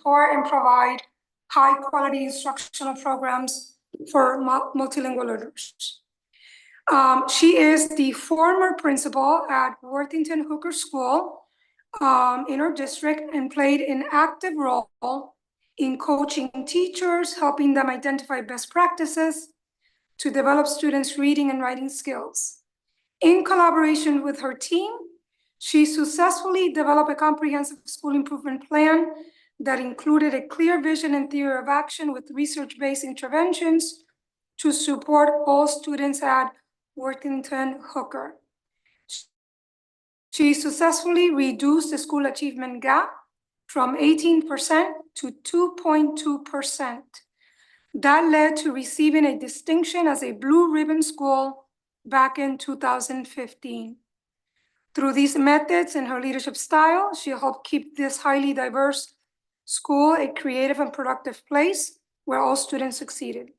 mentor and provide high-quality instructional programs for multilingual learners. She is the former principal at Worthington Hooker School in her district and played an active role in coaching teachers, helping them identify best practices to develop students' reading and writing skills. In collaboration with her team, she successfully developed a comprehensive school improvement plan that included a clear vision and theory of action with research-based interventions to support all students at Worthington Hooker. She successfully reduced the school achievement gap from 18% to 2.2%. That led to receiving a distinction as a blue ribbon school back in 2015. Through these methods and her leadership style, she helped keep this highly diverse school a creative and productive place where all students succeeded.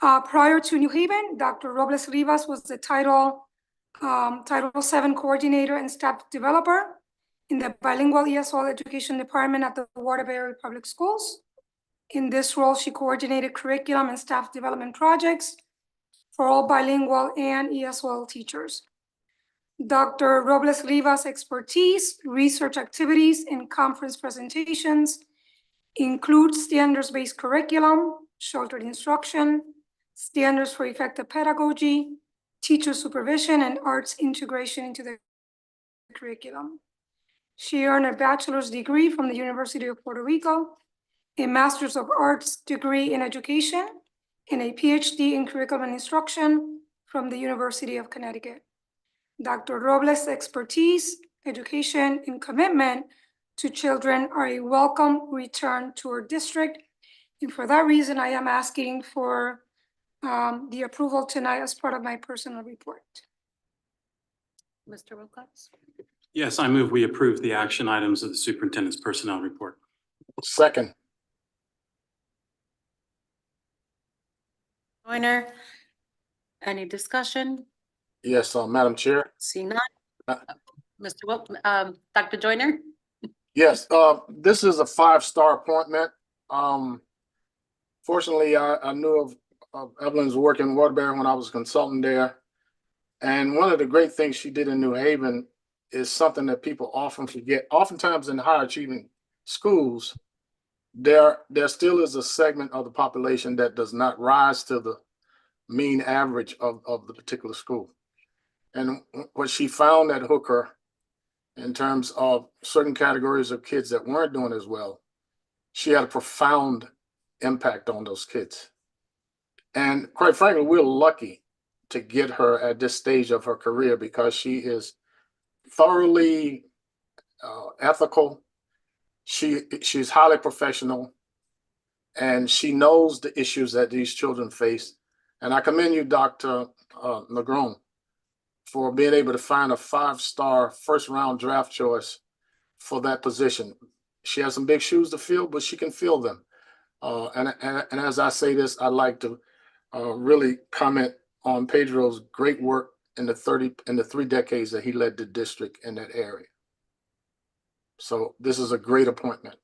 Prior to New Haven, Dr. Robles Rivas was the Title VII coordinator and staff developer in the bilingual ESL education department at the Waterbury Public Schools. In this role, she coordinated curriculum and staff development projects for all bilingual and ESL teachers. Dr. Robles Rivas' expertise, research activities, and conference presentations include standards-based curriculum, sheltered instruction, standards for effective pedagogy, teacher supervision, and arts integration into the curriculum. She earned a bachelor's degree from the University of Puerto Rico, a master's of arts degree in education, and a PhD in curriculum and instruction from the University of Connecticut. Dr. Robles' expertise, education, and commitment to children are a welcome return to our district. And for that reason, I am asking for the approval tonight as part of my personal report. Mr. Wilcox? Yes, I move we approve the action items of the superintendent's personnel report. Second. Joyner, any discussion? Yes, Madam Chair. See none. Dr. Joyner? Yes, this is a 5-star appointment. Fortunately, I knew of Evelyn's work in Waterbury when I was a consultant there. And one of the great things she did in New Haven is something that people often forget. Oftentimes in higher achieving schools, there still is a segment of the population that does not rise to the mean average of the particular school. And what she found at Hooker in terms of certain categories of kids that weren't doing as well, she had a profound impact on those kids. And quite frankly, we're lucky to get her at this stage of her career because she is thoroughly ethical. She's highly professional, and she knows the issues that these children face. And I commend you, Dr. Negron, for being able to find a 5-star first-round draft choice for that position. She has some big shoes to fill, but she can fill them. And as I say this, I'd like to really comment on Pedro's great work in the 3 decades that he led the district in that area. So this is a great appointment.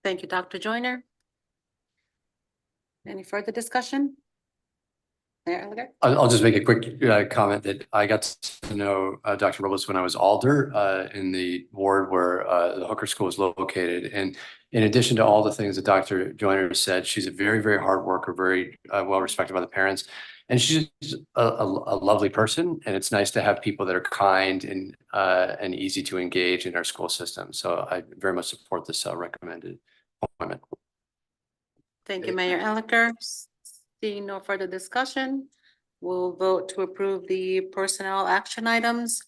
Thank you, Dr. Joyner. Any further discussion? I'll just make a quick comment that I got to know Dr. Robles when I was alder in the ward where the Hooker School is located. And in addition to all the things that Dr. Joyner said, she's a very, very hard worker, very well respected by the parents. And she's a lovely person. And it's nice to have people that are kind and easy to engage in our school system. So I very much support this recommended appointment. Thank you, Mayor Elicker. Seeing no further discussion, we'll vote to approve the personnel action items.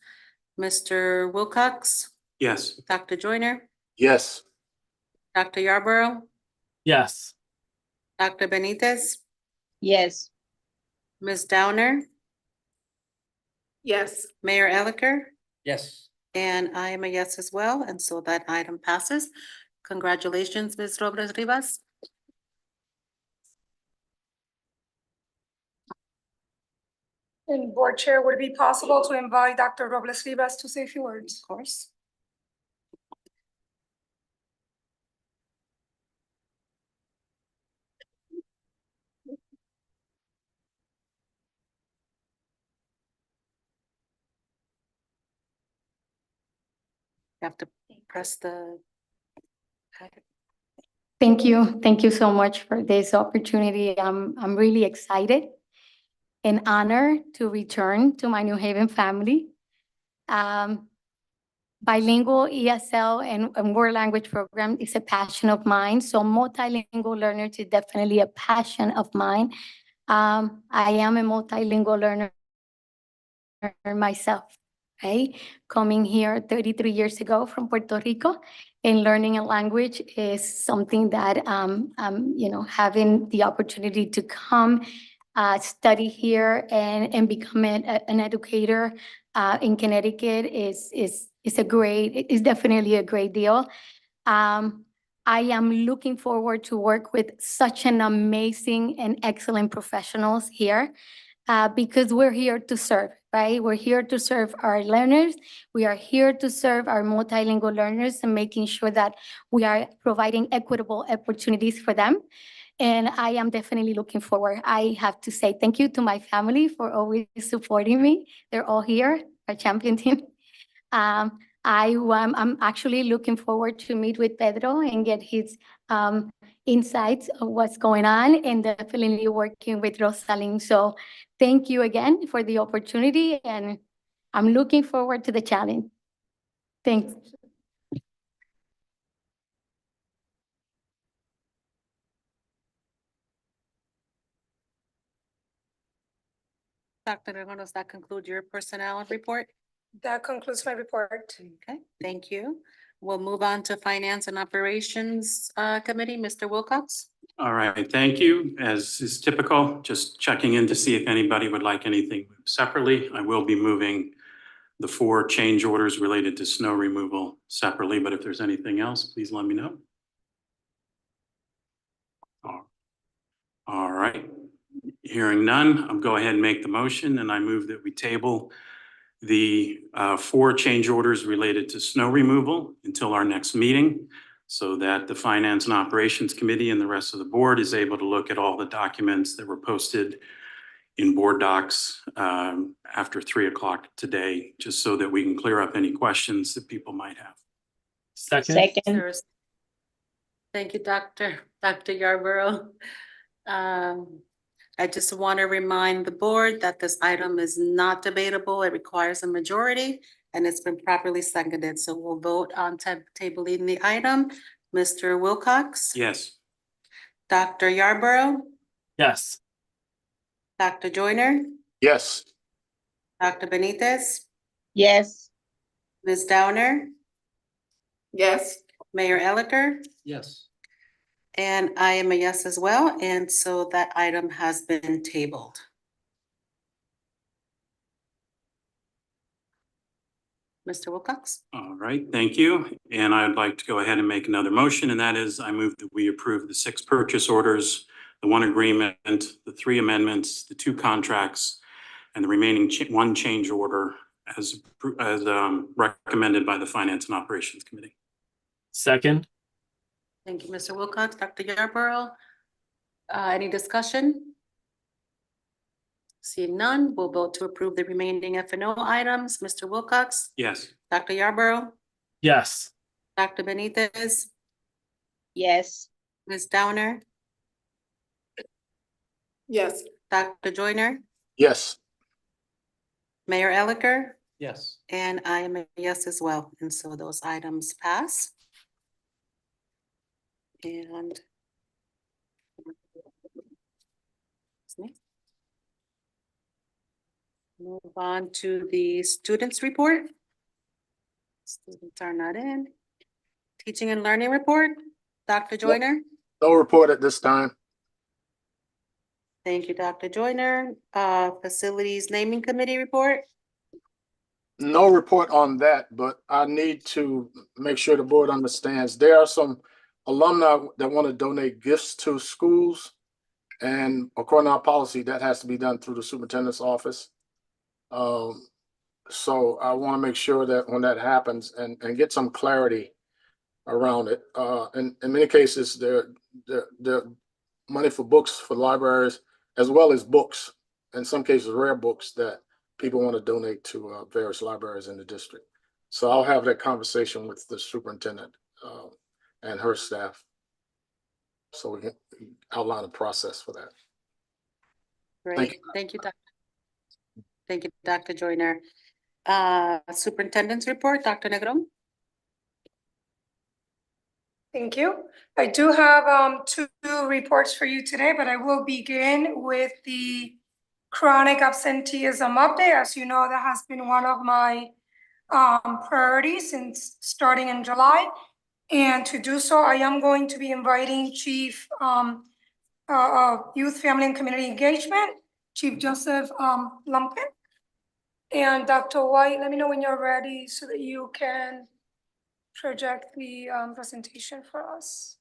Mr. Wilcox? Yes. Dr. Joyner? Yes. Dr. Yarborough? Yes. Dr. Benitez? Yes. Ms. Downer? Yes. Mayor Elicker? Yes. And I am a yes as well, and so that item passes. Congratulations, Ms. Robles Rivas. And board chair, would it be possible to invite Dr. Robles Rivas to say a few words? Of course. have to press the. Thank you. Thank you so much for this opportunity. I'm really excited and honored to return to my New Haven family. Bilingual ESL and world language program is a passion of mine. So multilingual learners is definitely a passion of mine. I am a multilingual learner myself, right? Coming here 33 years ago from Puerto Rico and learning a language is something that, having the opportunity to come study here and become an educator in Connecticut is definitely a great deal. I am looking forward to work with such an amazing and excellent professionals here because we're here to serve, right? We're here to serve our learners. We are here to serve our multilingual learners and making sure that we are providing equitable opportunities for them. And I am definitely looking forward. I have to say thank you to my family for always supporting me. They're all here, our champion team. I'm actually looking forward to meet with Pedro and get his insights of what's going on and definitely working with Rosalind. So thank you again for the opportunity and I'm looking forward to the challenge. Thanks. Dr. Rivera, does that conclude your personnel report? That concludes my report. Okay, thank you. We'll move on to Finance and Operations Committee. Mr. Wilcox? All right, thank you. As is typical, just checking in to see if anybody would like anything moved separately. I will be moving the 4 change orders related to snow removal separately, but if there's anything else, please let me know. All right, hearing none, I'll go ahead and make the motion and I move that we table the 4 change orders related to snow removal until our next meeting so that the Finance and Operations Committee and the rest of the board is able to look at all the documents that were posted in board docs after 3 o'clock today, just so that we can clear up any questions that people might have. Second. Thank you, Dr. Yarborough. I just want to remind the board that this item is not debatable. It requires a majority and it's been properly seconded. So we'll vote on tabling the item. Mr. Wilcox? Yes. Dr. Yarborough? Yes. Dr. Joyner? Yes. Dr. Benitez? Yes. Ms. Downer? Yes. Mayor Elicker? Yes. And I am a yes as well, and so that item has been tabled. Mr. Wilcox? All right, thank you. And I'd like to go ahead and make another motion, and that is I move that we approve the 6 purchase orders, the 1 agreement, the 3 amendments, the 2 contracts, and the remaining 1 change order as recommended by the Finance and Operations Committee. Second. Thank you, Mr. Wilcox. Dr. Yarborough, any discussion? Seeing none, we'll vote to approve the remaining F&O items. Mr. Wilcox? Yes. Dr. Yarborough? Yes. Dr. Benitez? Yes. Ms. Downer? Yes. Dr. Joyner? Yes. Mayor Elicker? Yes. And I am a yes as well, and so those items pass. And move on to the students report. Students are not in. Teaching and learning report, Dr. Joyner. No report at this time. Thank you, Dr. Joyner. Facilities naming committee report. No report on that, but I need to make sure the board understands there are some alumni that want to donate gifts to schools. And according to our policy, that has to be done through the superintendent's office. So I want to make sure that when that happens and get some clarity around it. In many cases, they're money for books for libraries, as well as books, in some cases, rare books that people want to donate to various libraries in the district. So I'll have that conversation with the superintendent and her staff. So we can outline a process for that. Great, thank you, Dr. Joyner. Superintendent's report, Dr. Negron. Thank you. I do have two reports for you today, but I will begin with the chronic absenteeism update. As you know, that has been one of my priorities since starting in July. And to do so, I am going to be inviting Chief Youth, Family, and Community Engagement, Chief Joseph Lumpkin, and Dr. White. Let me know when you're ready so that you can project the presentation for us.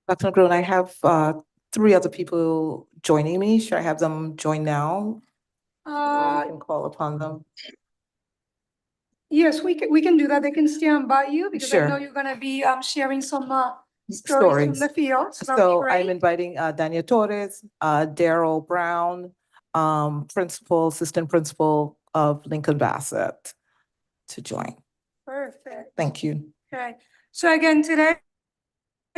Dr. Negron, I have three other people joining me. Should I have them join now? I can call upon them. Yes, we can do that. They can stand by you because I know Sure. you're gonna be sharing some stories from the field. So that'd be So I'm great. inviting Dania Torres, Daryl Brown, assistant principal of Lincoln Bassett to join. Perfect. Thank you. Okay, so again, today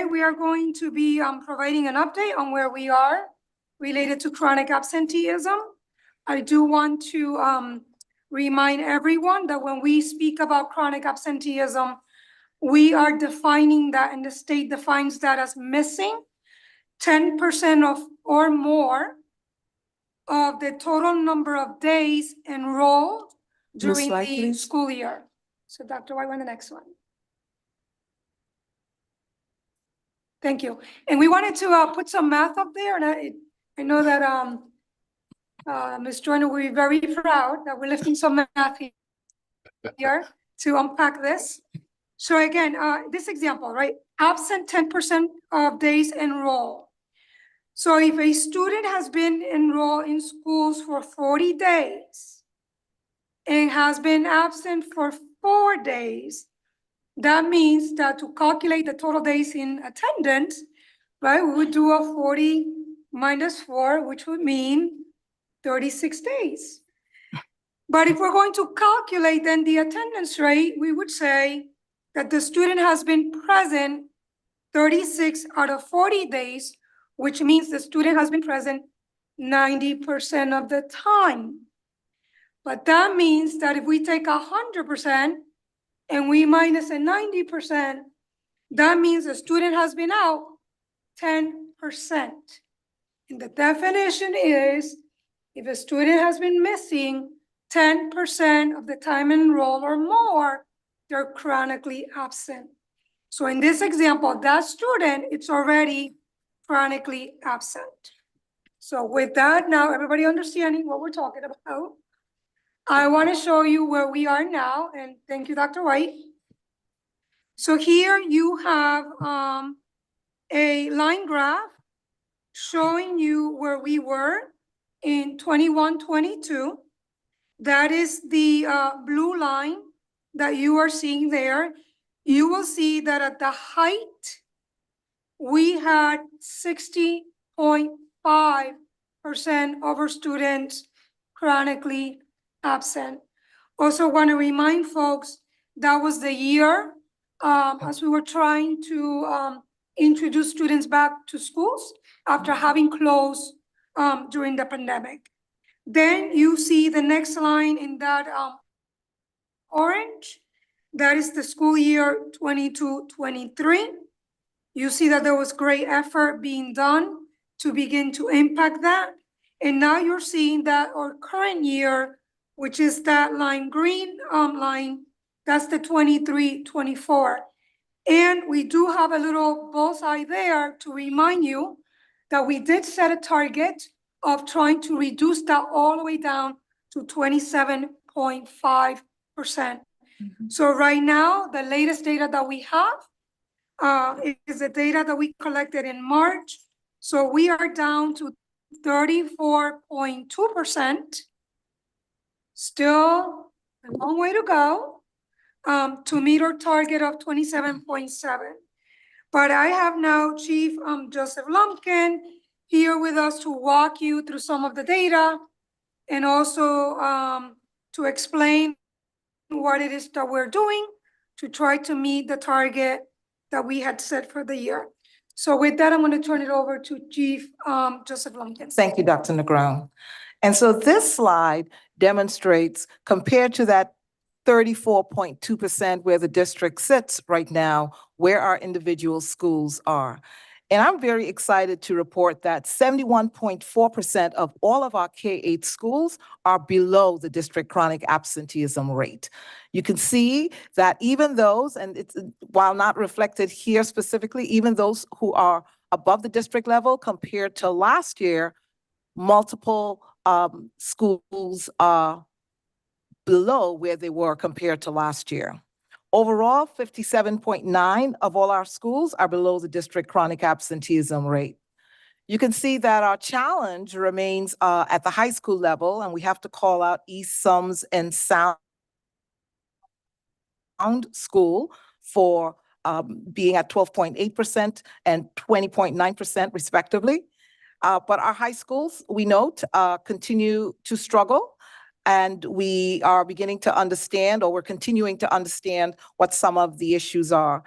we are going to be providing an update on where we are related to chronic absenteeism. I do want to remind everyone that when we speak about chronic absenteeism, we are defining that, and the state defines that as missing 10% of or more of the total number of days enrolled during White, the please. school year. So Dr. White, on the next one. Thank you. And we wanted to put some math up there, and I know that Ms. Joyner will be very proud that we're lifting some math here to unpack this. So again, this example, right? Absent 10% of days enrolled. So if a student has been enrolled in schools for 40 days and has been absent for 4 days, that means that to calculate the total days in attendance, right, we would do a 40 minus 4, which would mean 36 days. But if we're going to calculate then the attendance rate, we would say that the student has been present 36 out of 40 days, which means the student has been present 90% of the time. But that means that if we take 100% and we minus a 90%, that means the student has been out 10%. And the definition is if a student has been missing 10% of the time enrolled or more, they're chronically absent. So in this example, that student, it's already chronically absent. So with that, now everybody understanding what we're talking about, I want to show you where we are now, and thank you, Dr. White. So here you have a line graph showing you where we were in 21-22. That is the blue line that you are seeing there. You will see that at the height, we had 60.5% of our students chronically absent. Also want to remind folks that was the year as we were trying to introduce students back to schools after having closed during the pandemic. Then you see the next line in that orange, that is the school year 22-23. You see that there was great effort being done to begin to impact that. And now you're seeing that our current year, which is that line green line, that's the 23-24. And we do have a little bullseye there to remind you that we did set a target of trying to reduce that all the way down to 27.5%. So right now, the latest data that we have is the data that we collected in March. So we are down to 34.2%. Still a long way to go to meet our target of 27.7. But I have now Chief Joseph Lumpkin here with us to walk you through some of the data and also to explain what it is that we're doing to try to meet the target that we had set for the year. So with that, I'm going to turn it over to Chief Joseph Lumpkin. Thank you, Dr. Negron. And so this slide demonstrates, compared to that 34.2% where the district sits right now, where our individual schools are. And I'm very excited to report that 71.4% of all of our K-8 schools are below the district chronic absenteeism rate. You can see that even those, and it's, while not reflected here specifically, even those who are above the district level compared to last year, multiple schools are below where they were compared to last year. Overall, 57.9 of all our schools are below the district chronic absenteeism rate. You can see that our challenge remains at the high school level, and we have to call out East Sums and Sound School for being at 12.8% and 20.9% respectively. But our high schools, we note, continue to struggle. And we are beginning to understand, or we're continuing to understand, what some of the issues are.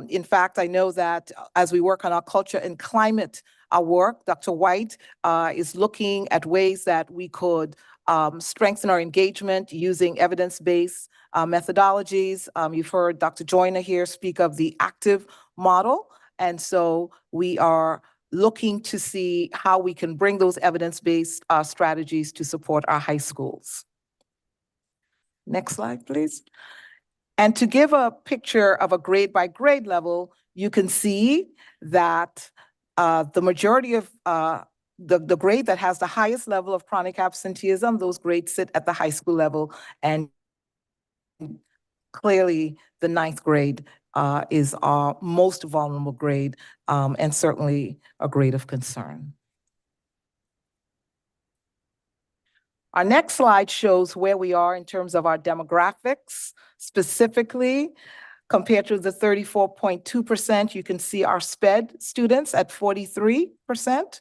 In fact, I know that as we work on our culture and climate work, Dr. White is looking at ways that we could strengthen our engagement using evidence-based methodologies. You've heard Dr. Joyner here speak of the active model. And so we are looking to see how we can bring those evidence-based strategies to support our high schools. Next slide, please. And to give a picture of a grade by grade level, you can see that the majority of the grade that has the highest level of chronic absenteeism, those grades sit at the high school level, and clearly the 9th grade is our most vulnerable grade, and certainly a grade of concern. Our next slide shows where we are in terms of our demographics. Specifically, compared to the 34.2%, you can see our SPED students at 43%,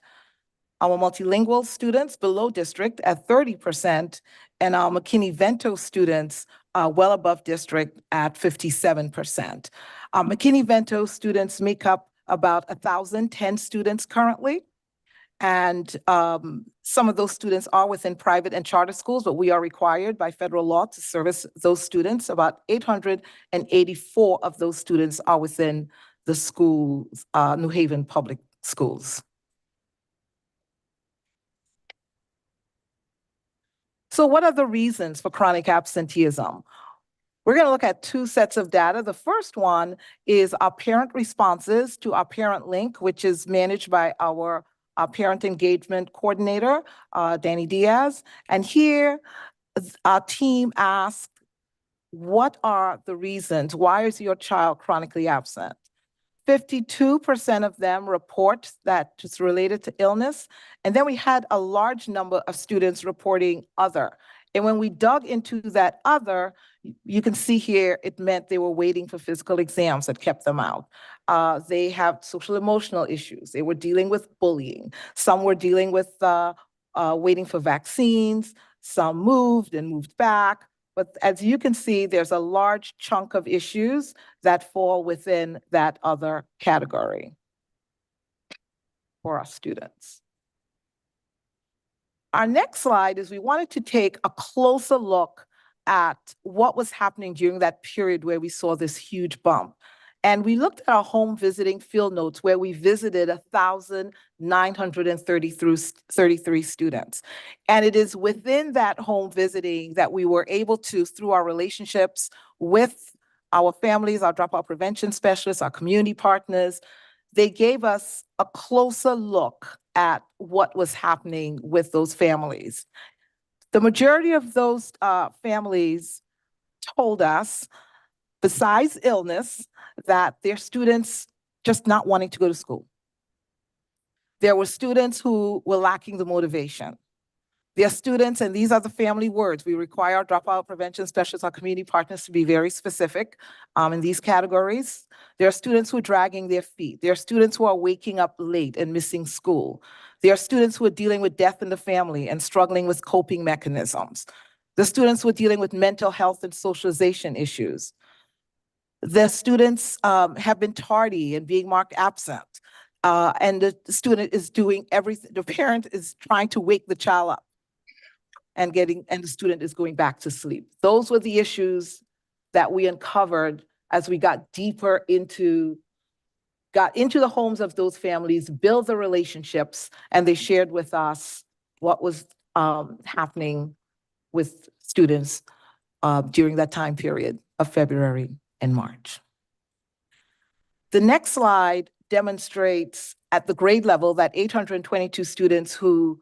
our multilingual students below district at 30%, and our McKinney-Vento students well above district at 57%. McKinney-Vento students make up about 1,010 students currently. And some of those students are within private and charter schools, but we are required by federal law to service those students. About 884 of those students are within the schools, New Haven Public Schools. So what are the reasons for chronic absenteeism? We're going to look at 2 sets of data. The first one is our parent responses to our parent link, which is managed by our parent engagement coordinator, Danny Diaz. And here, our team asked, what are the reasons? Why is your child chronically absent? 52% of them report that it's related to illness. And then we had a large number of students reporting other. And when we dug into that other, you can see here, it meant they were waiting for physical exams that kept them out. They have social emotional issues. They were dealing with bullying. Some were dealing with waiting for vaccines. Some moved and moved back. But as you can see, there's a large chunk of issues that fall within that other category for our students. Our next slide is we wanted to take a closer look at what was happening during that period where we saw this huge bump. And we looked at our home visiting field notes where we visited 1,933 students. And it is within that home visiting that we were able to, through our relationships with our families, our dropout prevention specialists, our community partners, they gave us a closer look at what was happening with those families. The majority of those families told us, besides illness, that their students just not wanting to go to school. There were students who were lacking the motivation. There are students, and these are the family words. We require our dropout prevention specialists, our community partners, to be very specific in these categories. There are students who are dragging their feet. There are students who are waking up late and missing school. There are students who are dealing with death in the family and struggling with coping mechanisms. The students who are dealing with mental health and socialization issues. The students have been tardy and being marked absent. And the student is doing everything, the parent is trying to wake the child up and the student is going back to sleep. Those were the issues that we uncovered as we got deeper into the homes of those families, build the relationships, and they shared with us what was happening with students during that time period of February and March. The next slide demonstrates at the grade level that 822 students who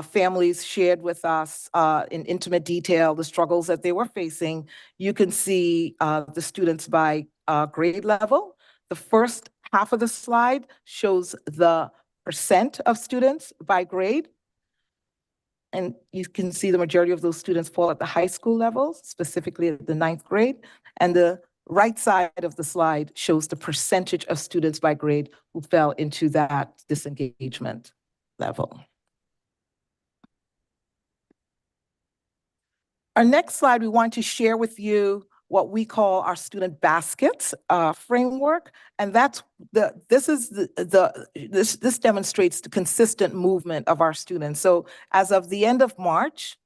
families shared with us in intimate detail the struggles that they were facing. You can see the students by grade level. The first half of the slide shows the percent of students by grade. And you can see the majority of those students fall at the high school level, specifically at the 9th grade. And the right side of the slide shows the percentage of students by grade who fell into that disengagement level. Our next slide, we want to share with you what we call our student baskets framework, and this demonstrates the consistent movement of our students. So as of the end of March,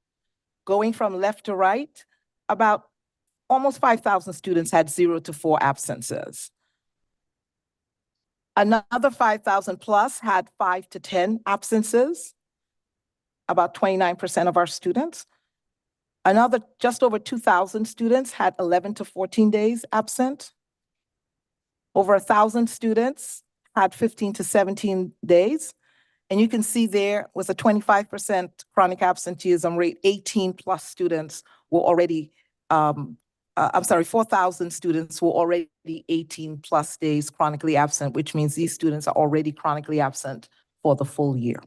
going from left to right, about almost 5,000 students had 0 to 4 absences. Another 5,000 plus had 5 to 10 absences, about 29% of our students. Another just over 2,000 students had 11 to 14 days absent. Over 1,000 students had 15 to 17 days. And you can see there was a 25% chronic absenteeism rate. 18 plus students were already, 4,000 students were already 18 plus days chronically absent, which means these students are already chronically absent for the full year.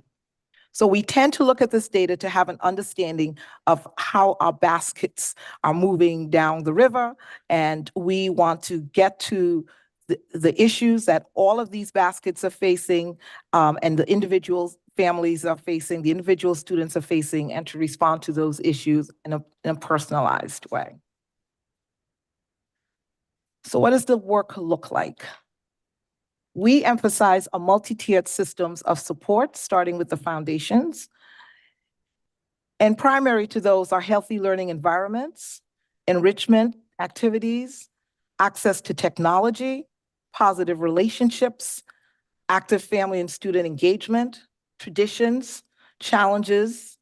So we tend to look at this data to have an understanding of how our baskets are moving down the river, and we want to get to the issues that all of these baskets are facing, and the individual families are facing, the individual students are facing, and to respond to those issues in a personalized way. So what does the work look like? We emphasize a multi-tiered systems of support, starting with the foundations. And primary to those are healthy learning environments, enrichment activities, access to technology, positive relationships, active family and student engagement, traditions, challenges,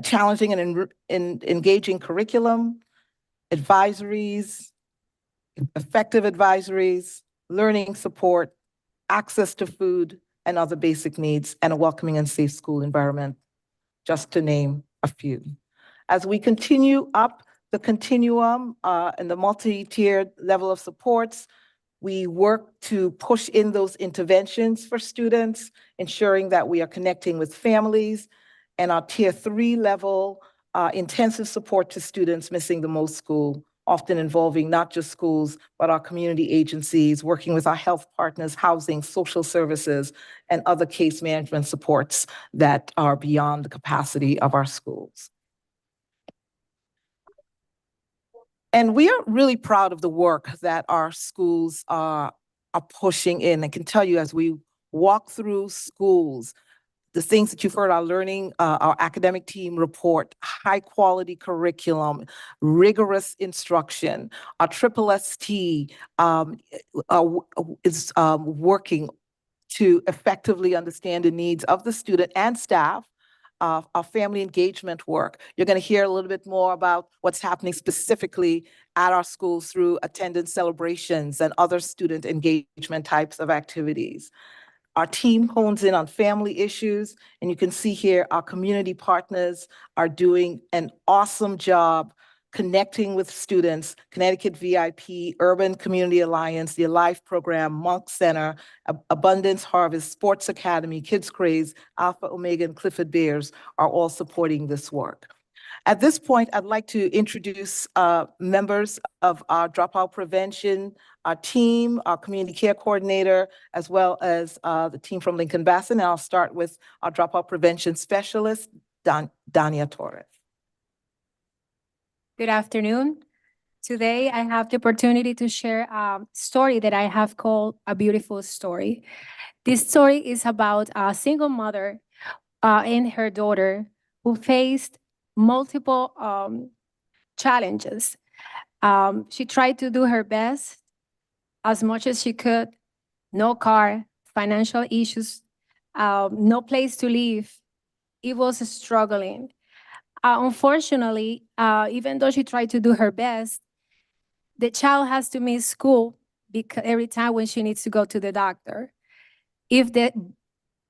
challenging and engaging curriculum, advisories, effective advisories, learning support, access to food and other basic needs, and a welcoming and safe school environment, just to name a few. As we continue up the continuum and the multi-tiered level of supports, we work to push in those interventions for students, ensuring that we are connecting with families, and our tier 3 level intensive support to students missing the most school, often involving not just schools, but our community agencies, working with our health partners, housing, social services, and other case management supports that are beyond the capacity of our schools. And we are really proud of the work that our schools are pushing in. I can tell you, as we walk through schools, the things that you've heard our learning, our academic team report, high quality curriculum, rigorous instruction. Our SSST is working to effectively understand the needs of the student and staff. Our family engagement work. You're going to hear a little bit more about what's happening specifically at our schools through attendance celebrations and other student engagement types of activities. Our team hones in on family issues, and you can see here our community partners are doing an awesome job Connecting with Students, Connecticut VIP, Urban Community Alliance, the Alive Program, Monk Center, Abundance Harvest, Sports Academy, Kids Craze, Alpha Omega, and Clifford Bears are all supporting this work. At this point, I'd like to introduce members of our dropout prevention, our team, our community care coordinator, as well as the team from Lincoln Bassett. And I'll start with our dropout prevention specialist, Dania Torres. Good afternoon. Today, I have the opportunity to share a story that I have called A Beautiful Story. This story is about a single mother and her daughter who faced multiple challenges. She tried to do her best as much as she could. No car, financial issues, no place to live. It was struggling. Unfortunately, even though she tried to do her best, the child has to miss school because every time when she needs to go to the doctor. If the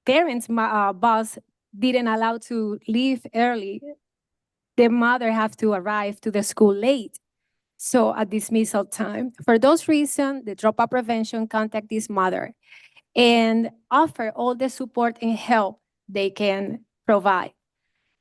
parents' bus didn't allow to leave early, the mother have to arrive to the school late. So at dismissal time. For those reasons, the dropout prevention contact this mother and offer all the support and help they can provide.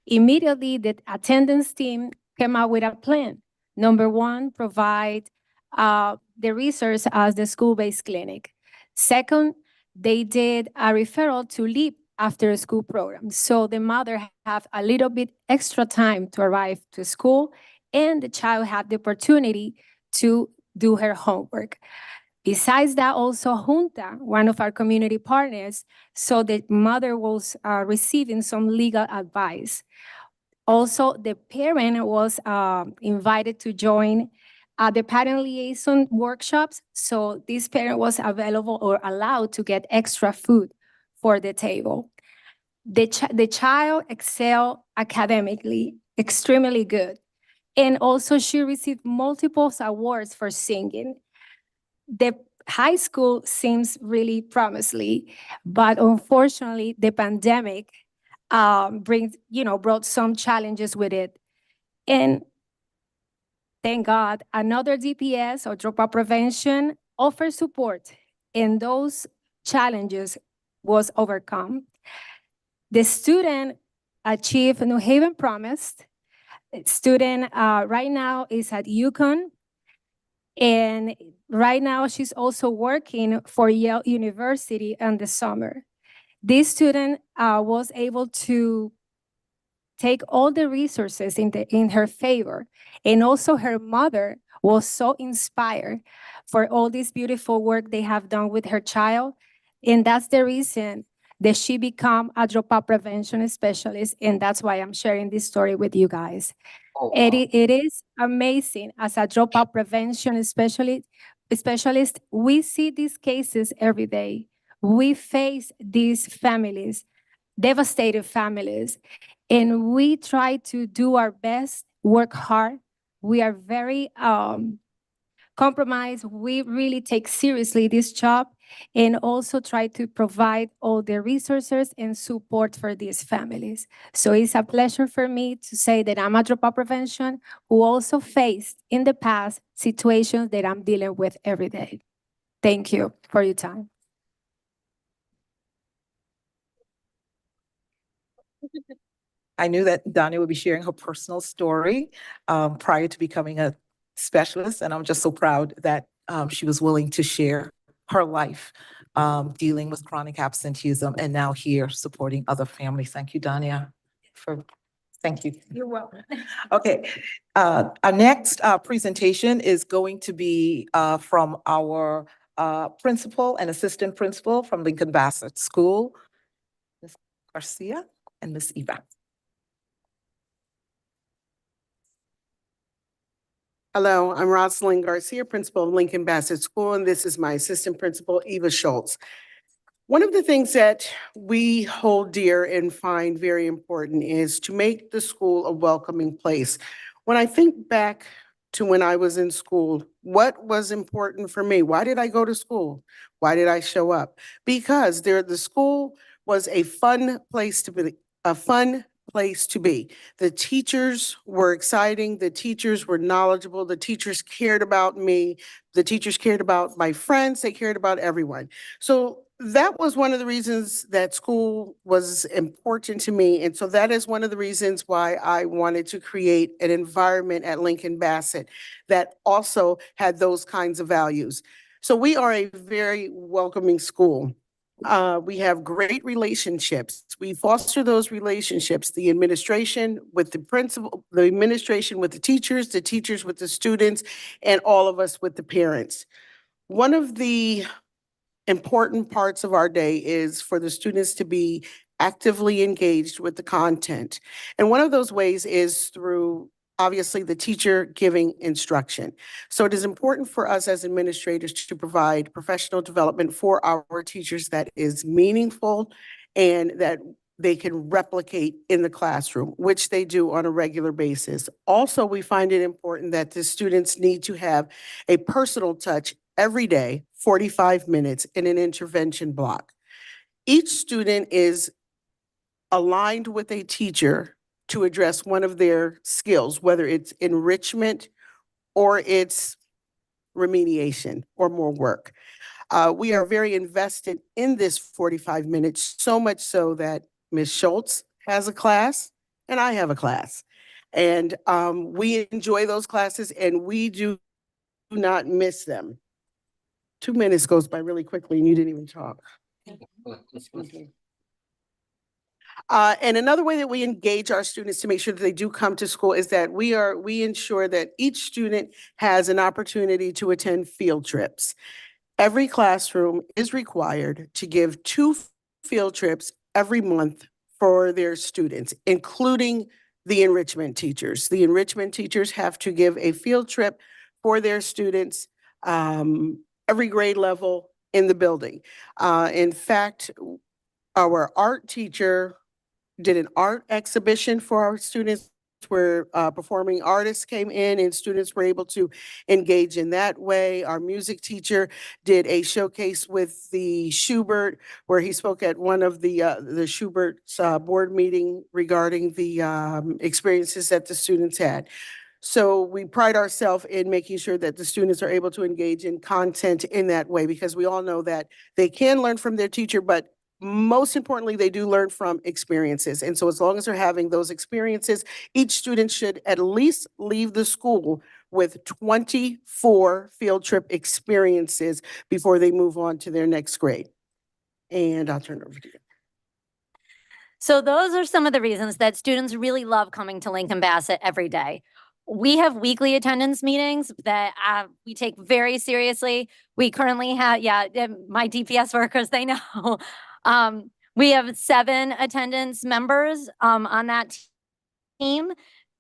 Immediately, the attendance team came up with a plan. Number one, provide the resource as the school-based clinic. Second, they did a referral to LEAP after school program. So the mother have a little bit extra time to arrive to school, and the child had the opportunity to do her homework. Besides that, also Junta, one of our community partners, so the mother was receiving some legal advice. Also, the parent was invited to join the parent liaison workshops. So this parent was available or allowed to get extra food for the table. The child excelled academically, extremely good. And also she received multiple awards for singing. The high school seems really promising, but unfortunately the pandemic brought some challenges with it. And thank God, another DPS or dropout prevention offers support, and those challenges was overcome. The student achieved New Haven Promised. Student right now is at UConn, and right now she's also working for Yale University in the summer. This student was able to take all the resources in her favor, and also her mother was so inspired for all this beautiful work they have done with her child, and that's the reason that she became a dropout prevention specialist, and that's why I'm sharing this story with you guys. Oh, wow. It is amazing. As a dropout prevention specialist, we see these cases every day. We face these families, devastated families, and we try to do our best, work hard. We are very compromised. We really take seriously this job and also try to provide all the resources and support for these families. So it's a pleasure for me to say that I'm a dropout prevention who also faced in the past situations that I'm dealing with every day. Thank you for your time. I knew that Dania would be sharing her personal story prior to becoming a specialist, and I'm just so proud that she was willing to share her life dealing with chronic absenteeism and now here supporting other families. Thank you, Dania. Thank you. You're welcome. Okay, our next presentation is going to be from our principal and assistant principal from Lincoln Bassett School, Ms. Garcia and Ms. Eva. Hello, I'm Rosalind Garcia, principal of Lincoln Bassett School, and this is my assistant principal, Eva Schultz. One of the things that we hold dear and find very important is to make the school a welcoming place. When I think back to when I was in school, what was important for me? Why did I go to school? Why did I show up? Because the school was a fun place place to be. The teachers were exciting, the teachers were knowledgeable, the teachers cared about me, the teachers cared about my friends, they cared about everyone. So that was one of the reasons that school was important to me. And so that is one of the reasons why I wanted to create an environment at Lincoln Bassett that also had those kinds of values. So we are a very welcoming school. We have great relationships. We foster those relationships, the administration with the principal, the administration with the teachers with the students, and all of us with the parents. One of the important parts of our day is for the students to be actively engaged with the content. And one of those ways is through obviously the teacher giving instruction. So it is important for us as administrators to provide professional development for our teachers that is meaningful and that they can replicate in the classroom, which they do on a regular basis. Also, we find it important that the students need to have a personal touch every day, 45 minutes in an intervention block. Each student is aligned with a teacher to address one of their skills, whether it's enrichment or it's remediation or more work. We are very invested in this 45 minutes, so much so that Ms. Schultz has a class and I have a class. And we enjoy those classes and we do not miss them. 2 minutes goes by really quickly and you didn't even talk. And another way that we engage our students to make sure that they do come to school is that we ensure that each student has an opportunity to attend field trips. Every classroom is required to give 2 field trips every month for their students, including the enrichment teachers. The enrichment teachers have to give a field trip for their students, every grade level in the building. In fact, our art teacher did an art exhibition for our students where performing artists came in and students were able to engage in that way. Our music teacher did a showcase with the Schubert where he spoke at one of the Schubert's board meeting regarding the experiences that the students had. So we pride ourselves in making sure that the students are able to engage in content in that way because we all know that they can learn from their teacher, but most importantly, they do learn from experiences. And so as long as they're having those experiences, each student should at least leave the school with 24 field trip experiences before they move on to their next grade. And I'll turn it over to you. So those are some of the reasons that students really love coming to Lincoln Bassett every day. We have weekly attendance meetings that we take very seriously. We currently have, my DPS workers, they know. We have 7 attendance members on that team,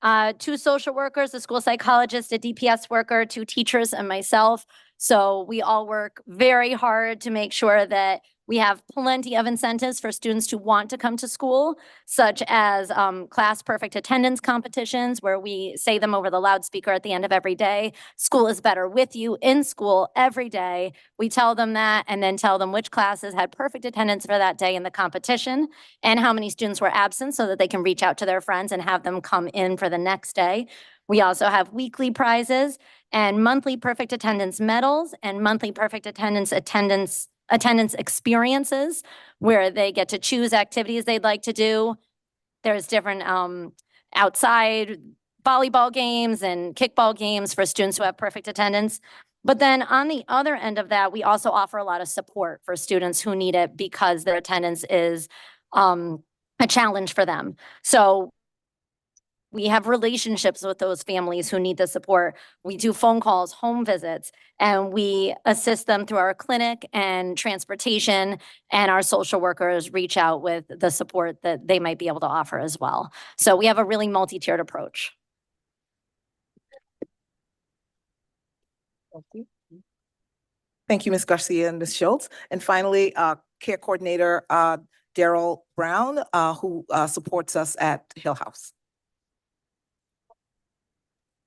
2 social workers, a school psychologist, a DPS worker, 2 teachers, and myself. So we all work very hard to make sure that we have plenty of incentives for students to want to come to school, such as class perfect attendance competitions, where we say them over the loudspeaker at the end of every day. School is better with you in school every day. We tell them that and then tell them which classes had perfect attendance for that day in the competition and how many students were absent so that they can reach out to their friends and have them come in for the next day. We also have weekly prizes and monthly perfect attendance medals and monthly perfect attendance experiences where they get to choose activities they'd like to do. There's different outside volleyball games and kickball games for students who have perfect attendance. But then on the other end of that, we also offer a lot of support for students who need it because their attendance is a challenge for them. So we have relationships with those families who need the support. We do phone calls, home visits, and we assist them through our clinic and transportation, and our social workers reach out with the support that they might be able to offer as well. So we have a really multi-tiered approach. Thank you, Ms. Garcia and Ms. Schultz. And finally, Care Coordinator Daryl Brown, who supports us at Hill House.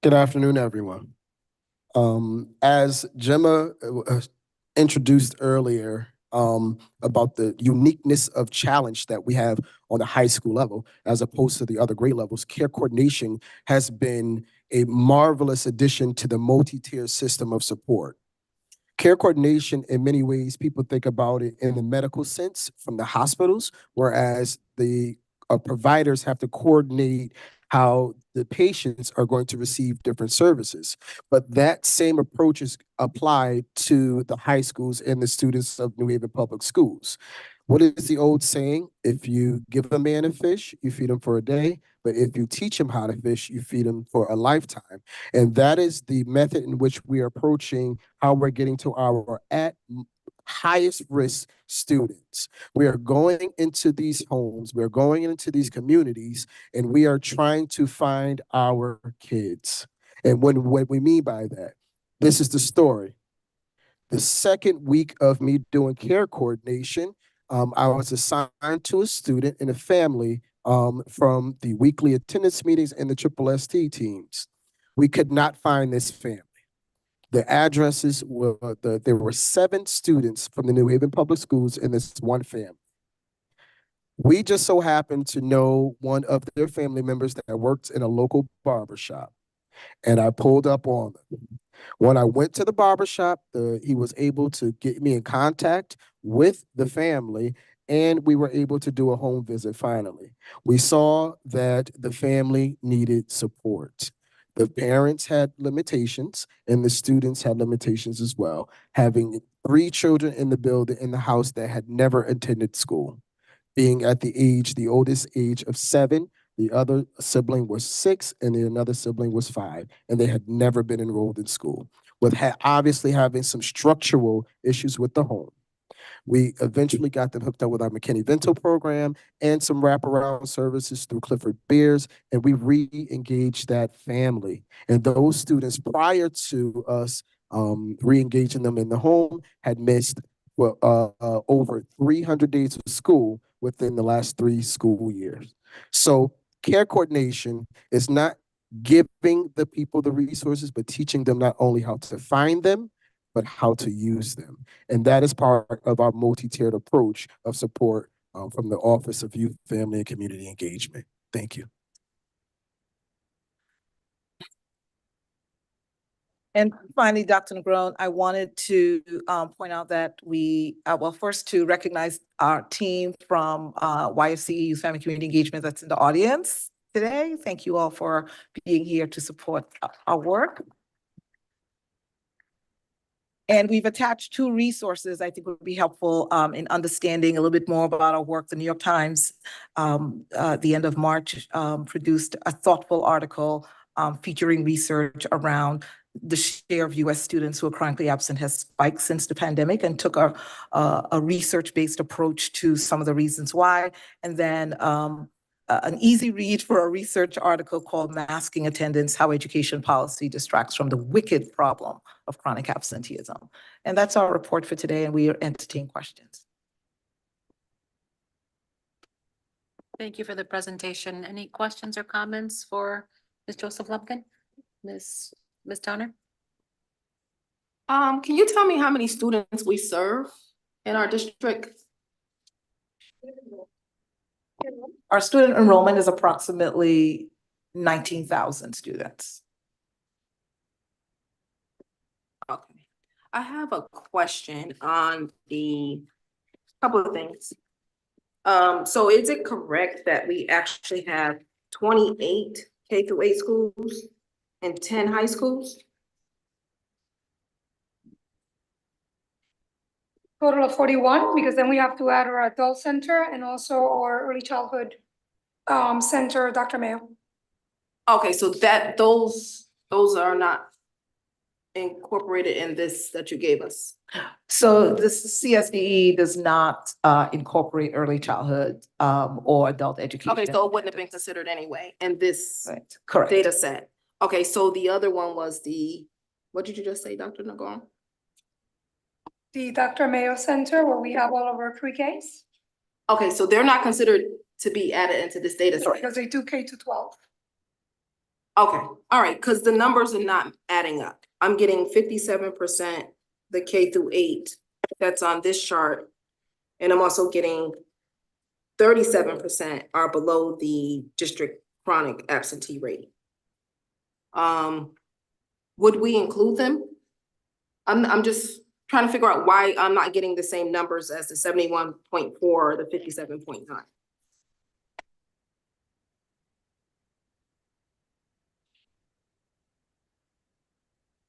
Good afternoon, everyone. As Gemma introduced earlier, about the uniqueness of challenge that we have on the high school level as opposed to the other grade levels. Care coordination has been a marvelous addition to the multi-tier system of support. Care coordination, in many ways, people think about it in the medical sense from the hospitals, whereas the providers have to coordinate how the patients are going to receive different services. But that same approach is applied to the high schools and the students of New Haven Public Schools. What is the old saying? If you give a man a fish, you feed him for a day. But if you teach him how to fish, you feed him for a lifetime. And that is the method in which we are approaching how we're getting to our highest risk students. We are going into these homes, we're going into these communities, and we are trying to find our kids. And what we mean by that, this is the story. The second week of me doing care coordination, I was assigned to a student and a family from the weekly attendance meetings and the SSST teams. We could not find this family. The addresses were, there were 7 students from the New Haven Public Schools in this one family. We just so happened to know one of their family members that worked in a local barbershop, and I pulled up on them. When I went to the barbershop, he was able to get me in contact with the family, and we were able to do a home visit finally. We saw that the family needed support. The parents had limitations, and the students had limitations as well, having 3 children in the building, in the house, that had never attended school. Being at the oldest age of 7, the other sibling was 6, and the another sibling was 5, and they had never been enrolled in school, with obviously having some structural issues with the home. We eventually got them hooked up with our McKinney-Vento program and some wraparound services through Clifford Beers, and we re-engaged that family. And those students, prior to us re-engaging them in the home, had missed over 300 days of school within the last 3 school years. So care coordination is not giving the people the resources, but teaching them not only how to find them, but how to use them. And that is part of our multi-tiered approach of support from the Office of Youth, Family, and Community Engagement. Thank you. And finally, Dr. Negron, I wanted to point out that we, well, first to recognize our team from YFCE Youth, Family, Community Engagement that's in the audience today. Thank you all for being here to support our work. And we've attached 2 resources I think would be helpful in understanding a little bit more about our work. The New York Times, the end of March, produced a thoughtful article featuring research around the share of U.S. students who are chronically absent has spiked since the pandemic, and took a research-based approach to some of the reasons why. And then an easy read for a research article called Masking Attendance, How Education Policy Distracts from the Wicked Problem of Chronic Absenteeism. And that's our report for today, and we entertain questions. Thank you for the presentation. Any questions or comments for Ms. Joseph Lumpkin? Ms. Towner? Can you tell me how many students we serve in our district? Our student enrollment is approximately 19,000 students. Okay. I have a question on the couple of things. So is it correct that we actually have 28 K-8 schools and 10 high schools? Total of 41, because then we have to add our adult center and also our early childhood center, Dr. Mayo. Okay, so that those are not incorporated in this that you gave us. So this CSDE does not incorporate early childhood or adult education. Okay, so it wouldn't have been considered anyway in this Correct. data set. Okay, so the other one was what did you just say, Dr. Negron? The Dr. Mayo Center, where we have all of our pre-Ks. Okay, so they're not considered to be added into this data set. Because they do K-12. Okay, all right, because the numbers are not adding up. I'm getting 57% the K-8 that's on this chart, And I'm also getting 37% are below the district chronic absentee rate. Would we include them? I'm just trying to figure out why I'm not getting the same numbers as the 71.4 or the 57.9.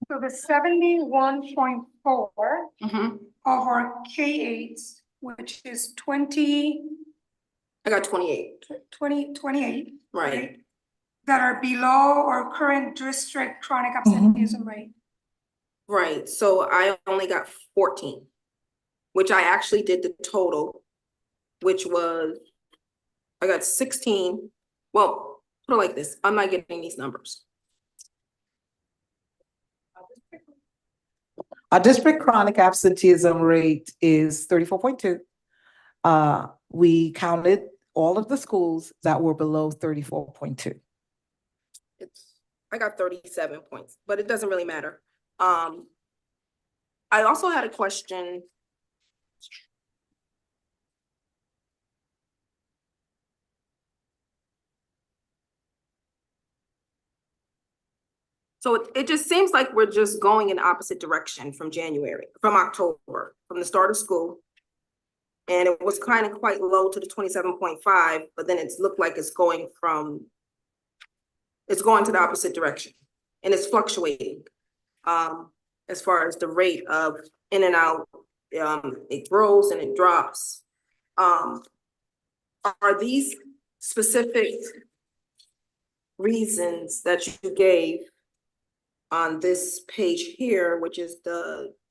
So the 71.4 Mm-hmm. of our K-8s, which is 20, I got 28, 28, right? that are below our current district chronic absenteeism rate. Right, so I only got 14, which I actually did the total, which was, I got 16. Well, put it like this, I'm not getting these numbers. Our district chronic absenteeism rate is 34.2. We counted all of the schools that were below 34.2. I got 37 points, but it doesn't really matter. I also had a question. So it just seems like we're just going in the opposite direction from October, from the start of school. And it was kind of quite low to the 27.5, but then it's looked like it's going to the opposite direction. And it's fluctuating as far as the rate of in and out. It grows and it drops. Are these specific reasons that you gave on this page here, which is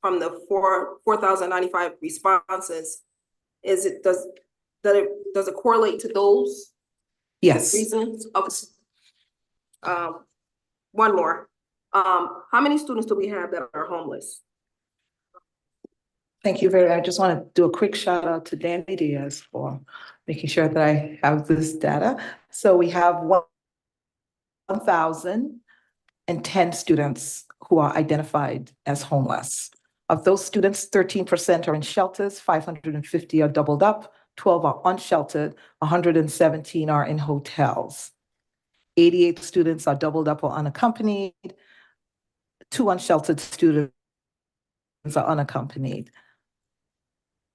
from the 4,095 responses, does it correlate to those Yes. reasons? Okay. One more. How many students do we have that are homeless? Thank you very much. I just want to do a quick shout out to Danny Diaz for making sure that I have this data. So we have 1,010 students who are identified as homeless. Of those students, 13% are in shelters, 550 are doubled up, 12 are unsheltered, 117 are in hotels. 88 students are doubled up or unaccompanied. 2 unsheltered students are unaccompanied.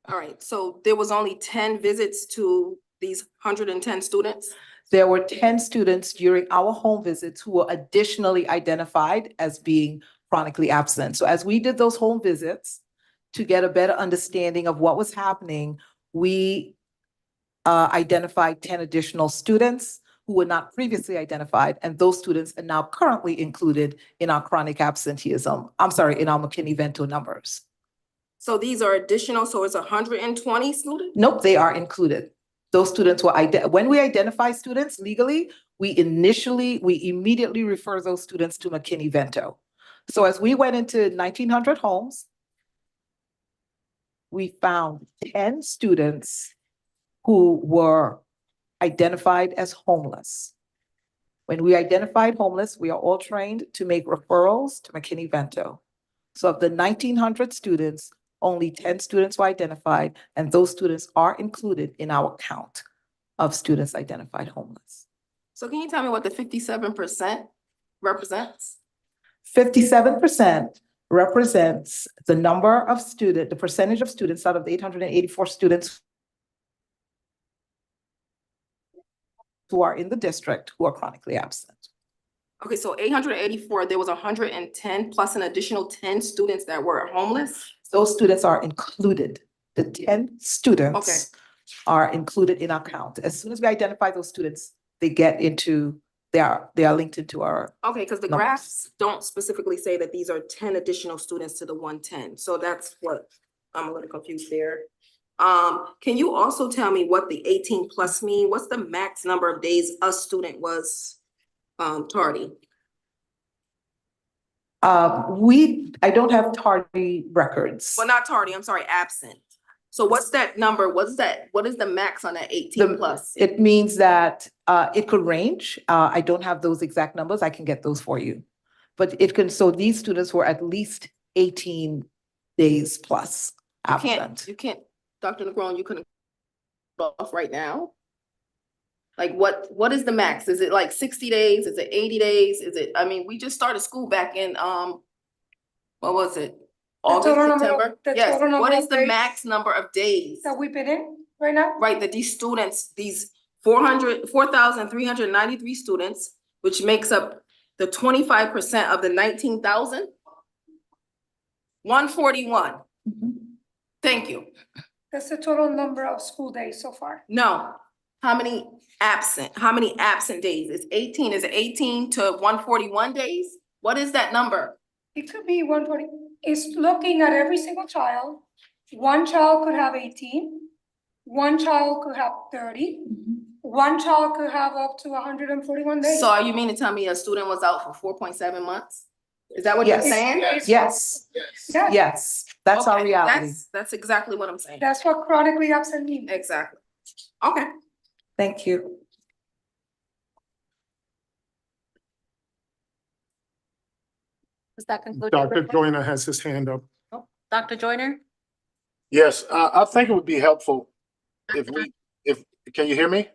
All right, so there was only 10 visits to these 110 students? There were 10 students during our home visits who were additionally identified as being chronically absent. So as we did those home visits to get a better understanding of what was happening, we identified 10 additional students who were not previously identified, and those students are now currently included in our chronic absenteeism. I'm sorry, in our McKinney-Vento numbers. So these are additional, so it's 120 students? Nope, they are included. Those students were, when we identify students legally, we immediately refer those students to McKinney-Vento. So as we went into 1,900 homes, we found 10 students who were identified as homeless. When we identified homeless, we are all trained to make referrals to McKinney-Vento. So of the 1,900 students, only 10 students were identified, and those students are included in our count of students identified homeless. So can you tell me what the 57% represents? 57% represents the the percentage of students out of the 884 students who are in the district who are chronically absent. Okay, so 884, there was 110 plus an additional 10 students that were homeless? Those students are included. The 10 students are included in our count. As soon as we identify those students, they get into, they are linked into our. Okay, because the numbers. graphs don't specifically say that these are 10 additional students to the 110. So that's what I'm a little confused there. Can you also tell me what the 18 plus mean? What's the max number of days a student was tardy? I don't have tardy records. Well, not tardy, I'm sorry, absent. So what's that number? What is the max on that 18 plus? It means that it could range. I don't have those exact numbers. I can get those for you. But it can, so these students were at least 18 days plus absent. You can't Dr. Negron, you couldn't off right now? Like what is the max? Is it like 60 days? Is it 80 days? Is it, I mean, we just started school back in, what was it? August, total number of- September? the Yes, total what number is of the days max number of days? that we've been in right now? Right, that these students, these 4,393 students, which makes up the 25% of the 19,000? 141. Thank you. That's the total number of school days so far. No, how many absent days? It's 18, is it 18 to 141 days? What is that number? It could be 140. It's looking at every single child. One child could have 18. One child could have 30. One child could have up to 141 days. So are you meaning to tell me a student was out for 4.7 months? Is that what you're Yes. saying? Yes, Yeah, yes, that's our Okay, reality. That's exactly what I'm saying. that's what chronically absent means. Exactly. Okay. Thank you. Does that conclude? your Dr. report? Joyner has his hand up. Oh, Dr. Joyner? Yes, I think it would be helpful can you hear me?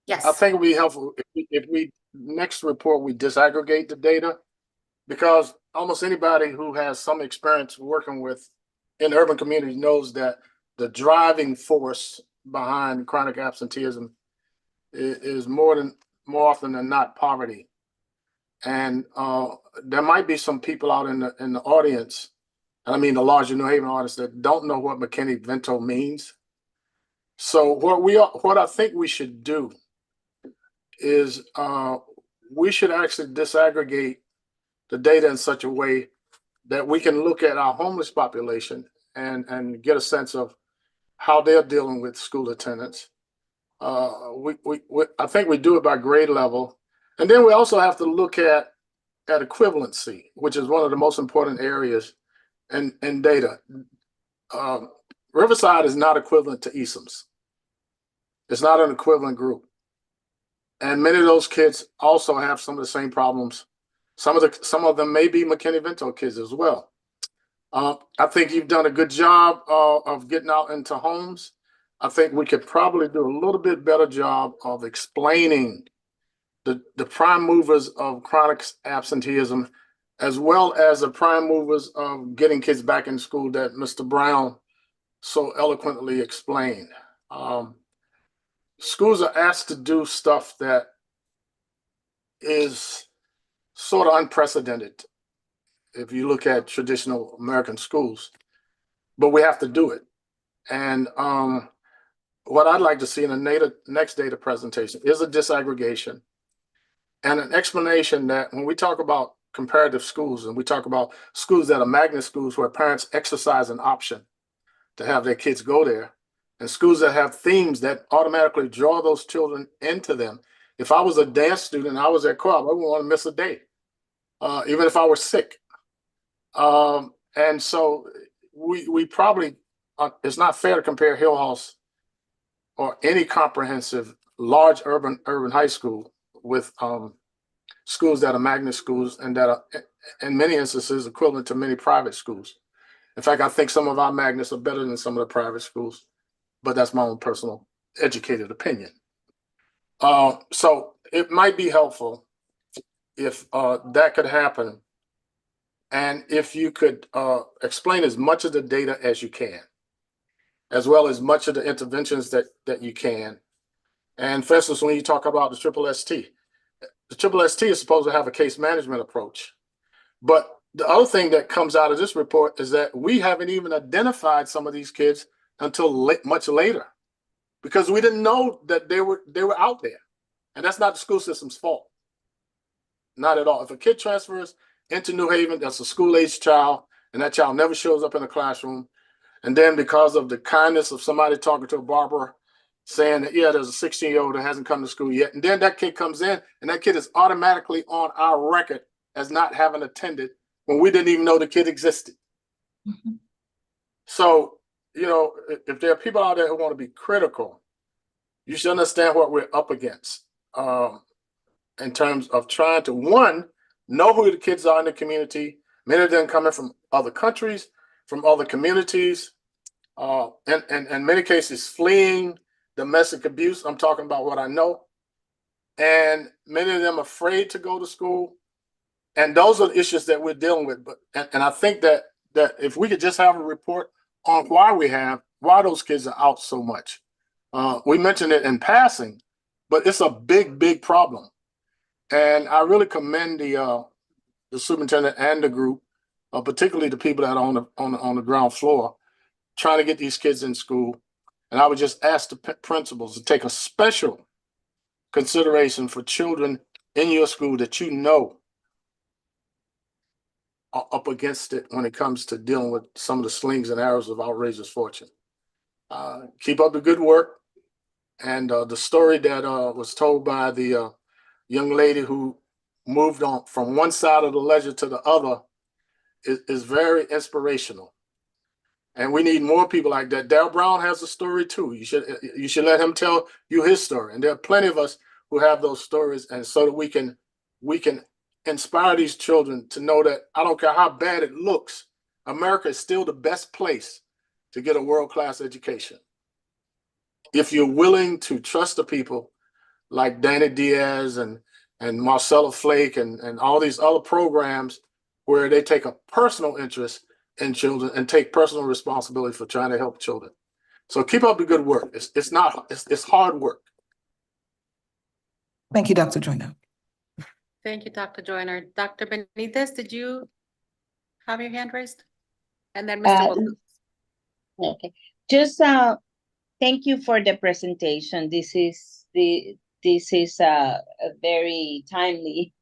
Yes. I think it would be helpful if we, next report, we disaggregate the data. Because almost anybody who has some experience working with in urban communities knows that the driving force behind chronic absenteeism is more often than not poverty. And there might be some people out in the audience, and I mean the larger New Haven audience, that don't know what McKinney-Vento means. So what I think we should do is we should actually disaggregate the data in such a way that we can look at our homeless population and get a sense of how they're dealing with school attendance. I think we do it by grade level. And then we also have to look at equivalency, which is one of the most important areas in data. Riverside is not equivalent to ESOMS. It's not an equivalent group. And many of those kids also have some of the same problems. Some of them may be McKinney-Vento kids as well. I think you've done a good job of getting out into homes. I think we could probably do a little bit better job of explaining the prime movers of chronic absenteeism, as well as the prime movers of getting kids back in school that Mr. Brown so eloquently explained. Schools are asked to do stuff that is sort of unprecedented if you look at traditional American schools, but we have to do it. And what I'd like to see in the next data presentation is a disaggregation and an explanation that when we talk about comparative schools and we talk about schools that are magnet schools where parents exercise an option to have their kids go there, and schools that have themes that automatically draw those children into them. If I was a dance student and I was at co-op, I wouldn't want to miss a day, even if I were sick. And so we probably, it's not fair to compare Hillhouse or any comprehensive large urban high school with schools that are magnet schools and that are in many instances equivalent to many private schools. In fact, I think some of our magnets are better than some of the private schools, but that's my own personal educated opinion. So it might be helpful if that could happen. And if you could explain as much of the data as you can, as well as much of the interventions that you can. And for instance, when you talk about the SSST is supposed to have a case management approach. But the other thing that comes out of this report is that we haven't even identified some of these kids until much later, because we didn't know that they were out there. And that's not the school system's fault. Not at all. If a kid transfers into New Haven, that's a school-age child, and that child never shows up in the classroom. And then because of the kindness of somebody talking to a barber saying that, yeah, there's a 16-year-old that hasn't come to school yet. And then that kid comes in and that kid is automatically on our record as not having attended when we didn't even know the kid existed. Mm-hmm. So, you know, if there are people out there who want to be critical, you should understand what we're up against in terms of trying to, one, know who the kids are in the community, many of them coming from other countries, from other communities, in many cases fleeing domestic abuse. I'm talking about what I know. And many of them afraid to go to school. And those are the issues that we're dealing with. But and I think that if we could just have a report on why those kids are out so much. We mentioned it in passing, but it's a big problem. And I really commend the superintendent and the group, particularly the people that are on the ground floor, trying to get these kids in school. And I would just ask the principals to take a special consideration for children in your school that you know are up against it when it comes to dealing with some of the slings and arrows of outrageous fortune. Keep up the good work. And the story that was told by the young lady who moved on from one side of the ledger to the other is very inspirational. And we need more people like that. Dale Brown has a story too. You should let him tell you his story. And there are plenty of us who have those stories, and so that we can inspire these children to know that I don't care how bad it looks, America is still the best place to get a world-class education. If you're willing to trust the people like Danny Diaz and Marcella Flake and all these other programs where they take a personal interest in children and take personal responsibility for trying to help children. So keep up the good work. It's hard work. Thank you, Dr. Joyner. Thank you, Dr. Joyner. Dr. Benitez, did you have your hand raised? And then Mr. Wilcox. Okay, just thank you for the presentation. This is a very timely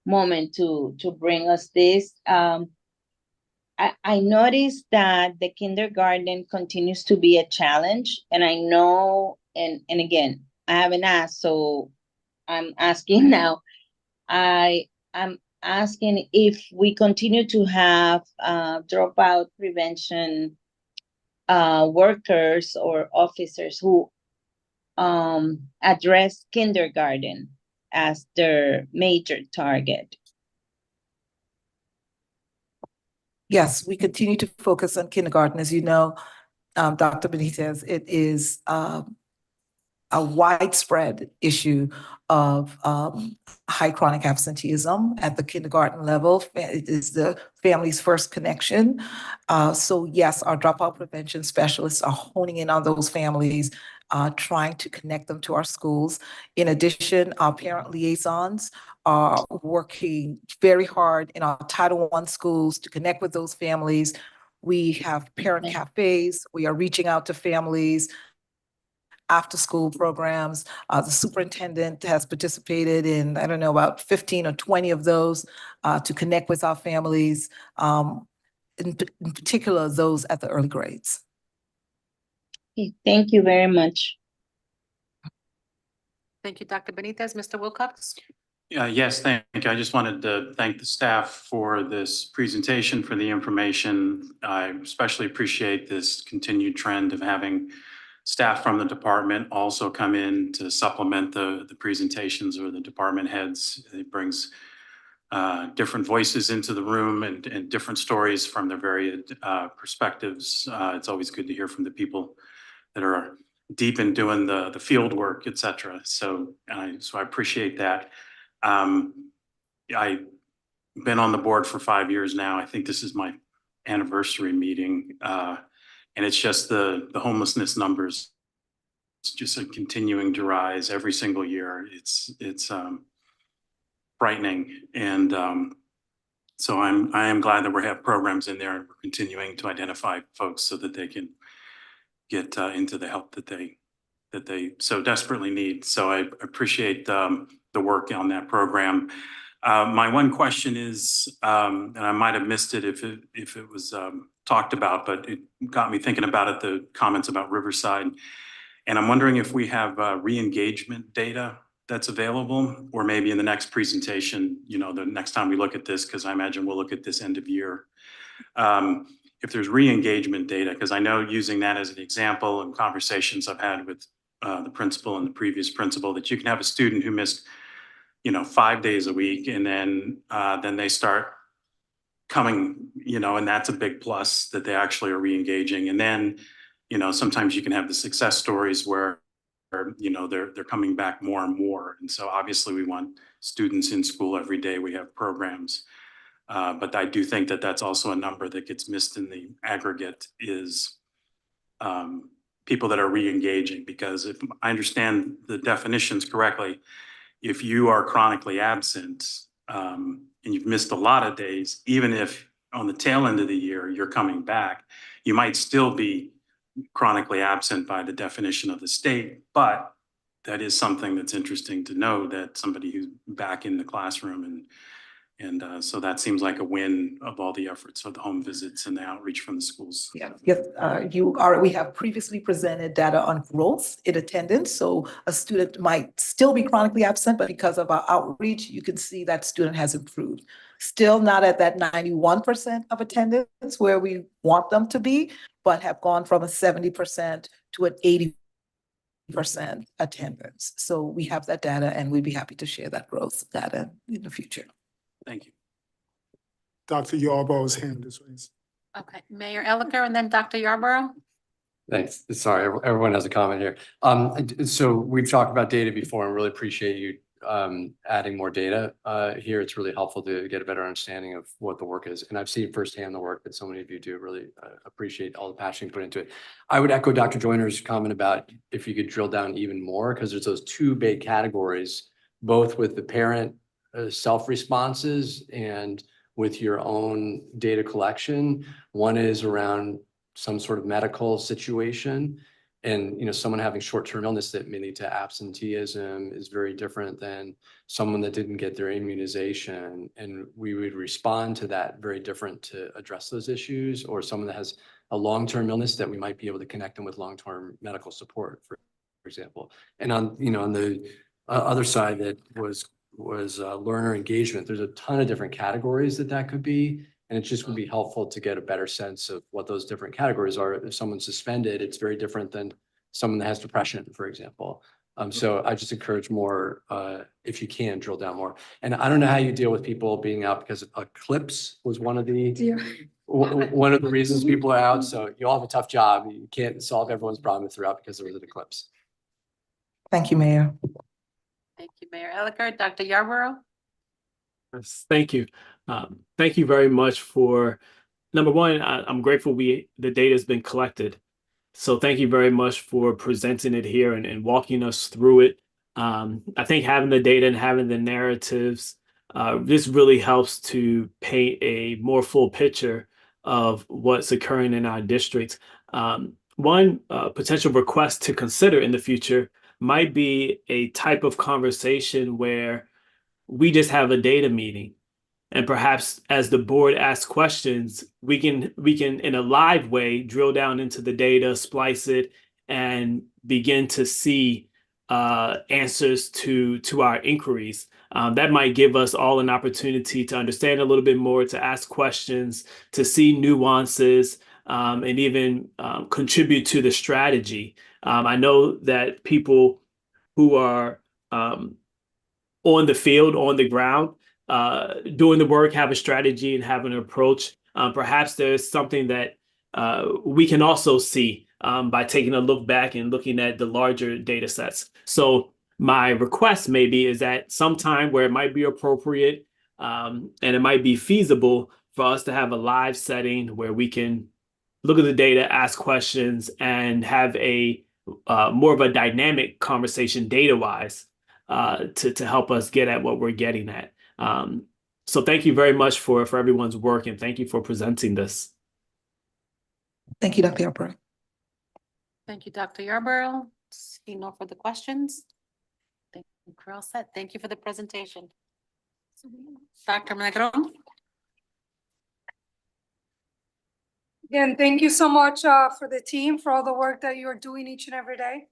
moment to bring us this. I noticed that the kindergarten continues to be a challenge, and I know, and again, I haven't asked, so I'm asking now. I'm asking if we continue to have dropout prevention workers or officers who address kindergarten as their major target. Yes, we continue to focus on kindergarten. As you know, Dr. Benitez, it is a widespread issue of high chronic absenteeism at the kindergarten level. It is the family's first connection. So yes, our dropout prevention specialists are honing in on those families, trying to connect them to our schools. In addition, our parent liaisons are working very hard in our Title I schools to connect with those families. We have parent cafes. We are reaching out to families, after-school programs. The superintendent has participated in, I don't know, about 15 or 20 of those to connect with our families, in particular, those at the early grades. Okay, thank you very much. Thank you, Dr. Benitez. Mr. Wilcox? Yes, thank you. I just wanted to thank the staff for this presentation, for the information. I especially appreciate this continued trend of having staff from the department also come in to supplement the presentations or the department heads. It brings different voices into the room and different stories from their varied perspectives. It's always good to hear from the people that are deep in doing the field work, et cetera. So I appreciate that. I've been on the board for 5 years now. I think this is my anniversary meeting. And it's just the homelessness numbers just continuing to rise every single year. It's frightening. And so I am glad that we have programs in there and we're continuing to identify folks so that they can get into the help that they so desperately need. So I appreciate the work on that program. My one question is, and I might have missed it if it was talked about, but it got me thinking about it, the comments about Riverside. And I'm wondering if we have re-engagement data that's available, or maybe in the next presentation, you know, the next time we look at this, because I imagine we'll look at this end of year. If there's re-engagement data, because I know using that as an example in conversations I've had with the principal and the previous principal, that you can have a student who missed, you know, 5 days a week, and then they start coming, you know, and that's a big plus that they actually are re-engaging. And then you know, sometimes you can have the success stories where, you know, they're coming back more and more. And so obviously we want students in school every day. We have programs. But I do think that that's also a number that gets missed in the aggregate is people that are re-engaging, because if I understand the definitions correctly, if you are chronically absent and you've missed a lot of days, even if on the tail end of the year you're coming back, you might still be chronically absent by the definition of the state. But that is something that's interesting to know, that somebody who's back in the classroom, and so that seems like a win of all the efforts of the home visits and the outreach from the schools. Yeah, yes, we have previously presented data on growth in attendance. So a student might still be chronically absent, but because of our outreach, you can see that student has improved. Still not at that 91% of attendance where we want them to be, but have gone from a 70% to an 80% attendance. So we have that data, and we'd be happy to share that growth data in the future. Thank you. Dr. Yarborough's hand is raised. Okay, Mayor Elicker and then Dr. Yarborough. Thanks. Sorry, everyone has a comment here. So we've talked about data before and really appreciate you adding more data here. It's really helpful to get a better understanding of what the work is. And I've seen firsthand the work that so many of you do. Really appreciate all the passion you put into it. I would echo Dr. Joyner's comment about if you could drill down even more, because there's those two big categories, both with the parent self-responses and with your own data collection. One is around some sort of medical situation, and you know, someone having short-term illness that may lead to absenteeism is very different than someone that didn't get their immunization, and we would respond to that very different to address those issues. Or someone that has a long-term illness that we might be able to connect them with long-term medical support, for example. And on, you know, on the other side, that was learner engagement. There's a ton of different categories that could be, and it just would be helpful to get a better sense of what those different categories are. If someone's suspended, it's very different than someone that has depression, for example. So I just encourage more, if you can, drill down more. And I don't know how you deal with people being out, because eclipse was one of the one of the reasons people are out. So you all have a tough job. You can't solve everyone's problem if they're out because there was an eclipse. Thank you, Mayor. Thank you, Mayor Elicker. Dr. Yarborough. Yes, thank you. Thank you very much for, number one, I'm grateful the data has been collected. So thank you very much for presenting it here and walking us through it. I think having the data and having the narratives, this really helps to paint a more full picture of what's occurring in our district. One potential request to consider in the future might be a type of conversation where we just have a data meeting, and perhaps as the board asks questions, we can in a live way drill down into the data, splice it, and begin to see answers to our inquiries. That might give us all an opportunity to understand a little bit more, to ask questions, to see nuances, and even contribute to the strategy. I know that people who are on the field, on the ground, doing the work, have a strategy and have an approach. Perhaps there's something that we can also see by taking a look back and looking at the larger data sets. So my request maybe is that sometime where it might be appropriate and it might be feasible for us to have a live setting where we can look at the data, ask questions, and have a more of a dynamic conversation data-wise to help us get at what we're getting at. So thank you very much for everyone's work, and thank you for presenting this. Thank you, Dr. Yarborough. Thank you, Dr. Yarborough. See no further questions. Thank you, we're all set. Thank you for the presentation. Dr. Negron. Again, thank you so much for the team, for all the work that you're doing each and every day.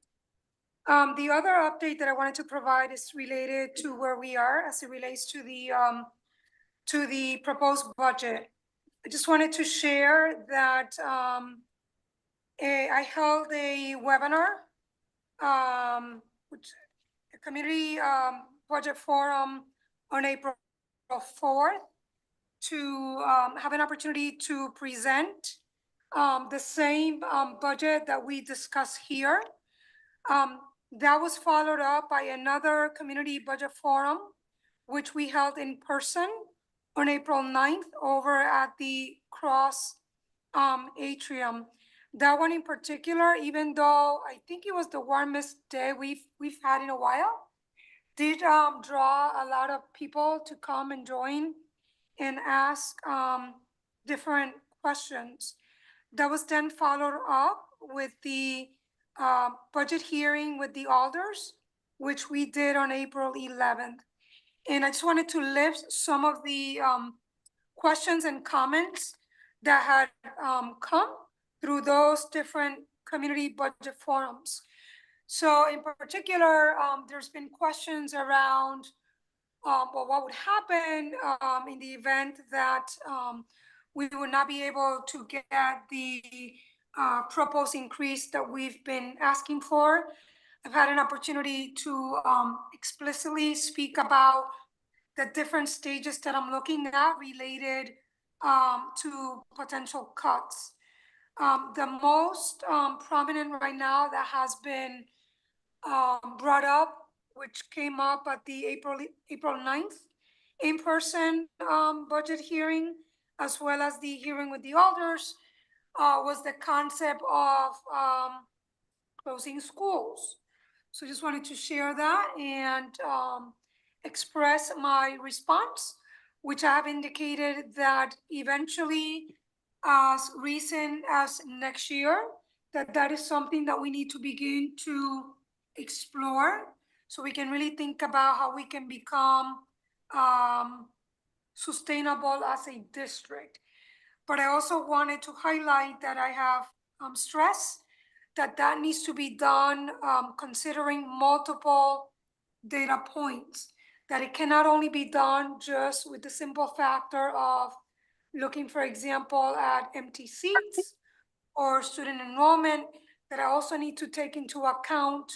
The other update that I wanted to provide is related to where we are as it relates to the proposed budget. I just wanted to share that I held a webinar, which a community budget forum on April 4th to have an opportunity to present the same budget that we discuss here. That was followed up by another community budget forum, which we held in person on April 9th over at the Cross atrium. That one in particular, even though I think it was the warmest day we've had in a while, did draw a lot of people to come and join and ask different questions. That was then followed up with the budget hearing with the alders, which we did on April 11th. And I just wanted to lift some of the questions and comments that had come through those different community budget forums. So in particular, there's been questions around well, what would happen in the event that we would not be able to get the proposed increase that we've been asking for. I've had an opportunity to explicitly speak about the different stages that I'm looking at related to potential cuts. The most prominent right now that has been brought up, which came up at the April 9th in-person budget hearing, as well as the hearing with the alders, was the concept of closing schools. So just wanted to share that and express my response, which I have indicated that eventually, as recent as next year, that is something that we need to begin to explore so we can really think about how we can become sustainable as a district. But I also wanted to highlight that I have stressed that needs to be done considering multiple data points, that it cannot only be done just with the simple factor of looking, for example, at empty seats or student enrollment, that I also need to take into account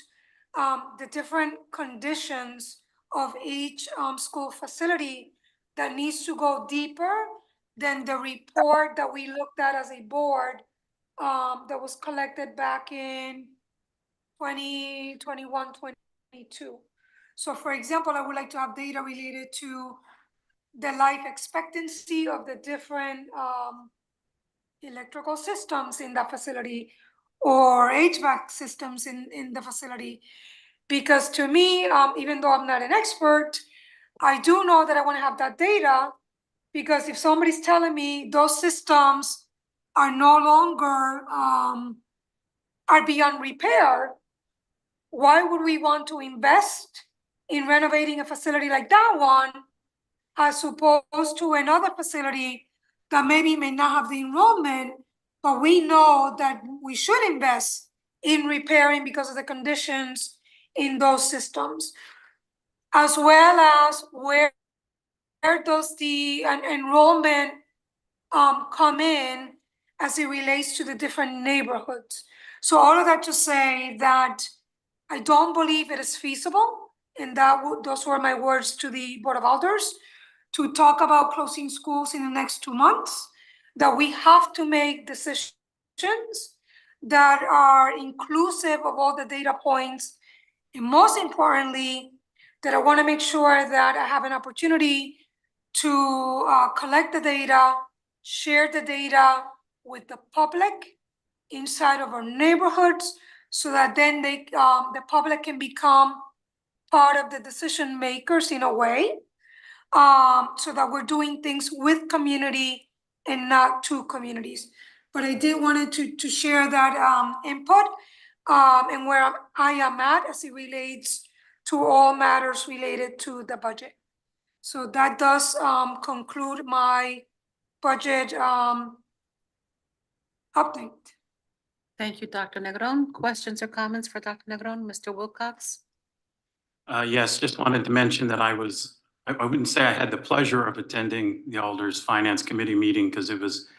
the different conditions of each school facility that needs to go deeper than the report that we looked at as a board that was collected back in 2021, 22. So for example, I would like to have data related to the life expectancy of the different electrical systems in the facility or HVAC systems in the facility. Because to me, even though I'm not an expert, I do know that I want to have that data, because if somebody's telling me those systems are no longer, are beyond repair, why would we want to invest in renovating a facility like that one as opposed to another facility that maybe may not have the enrollment, but we know that we should invest in repairing because of the conditions in those systems, as well as where does the enrollment come in as it relates to the different neighborhoods. So all of that to say that I don't believe it is feasible, and those were my words to the Board of Alders, to talk about closing schools in the next 2 months, that we have to make decisions that are inclusive of all the data points. And most importantly, that I want to make sure that I have an opportunity to collect the data, share the data with the public inside of our neighborhoods, so that then the public can become part of the decision makers in a way, so that we're doing things with community and not to communities. But I did wanted to share that input and where I am at as it relates to all matters related to the budget. So that does conclude my budget update. Thank you, Dr. Negron. Questions or comments for Dr. Negron? Mr. Wilcox? Yes, just wanted to mention that I wouldn't say I had the pleasure of attending the Alders Finance Committee meeting because it was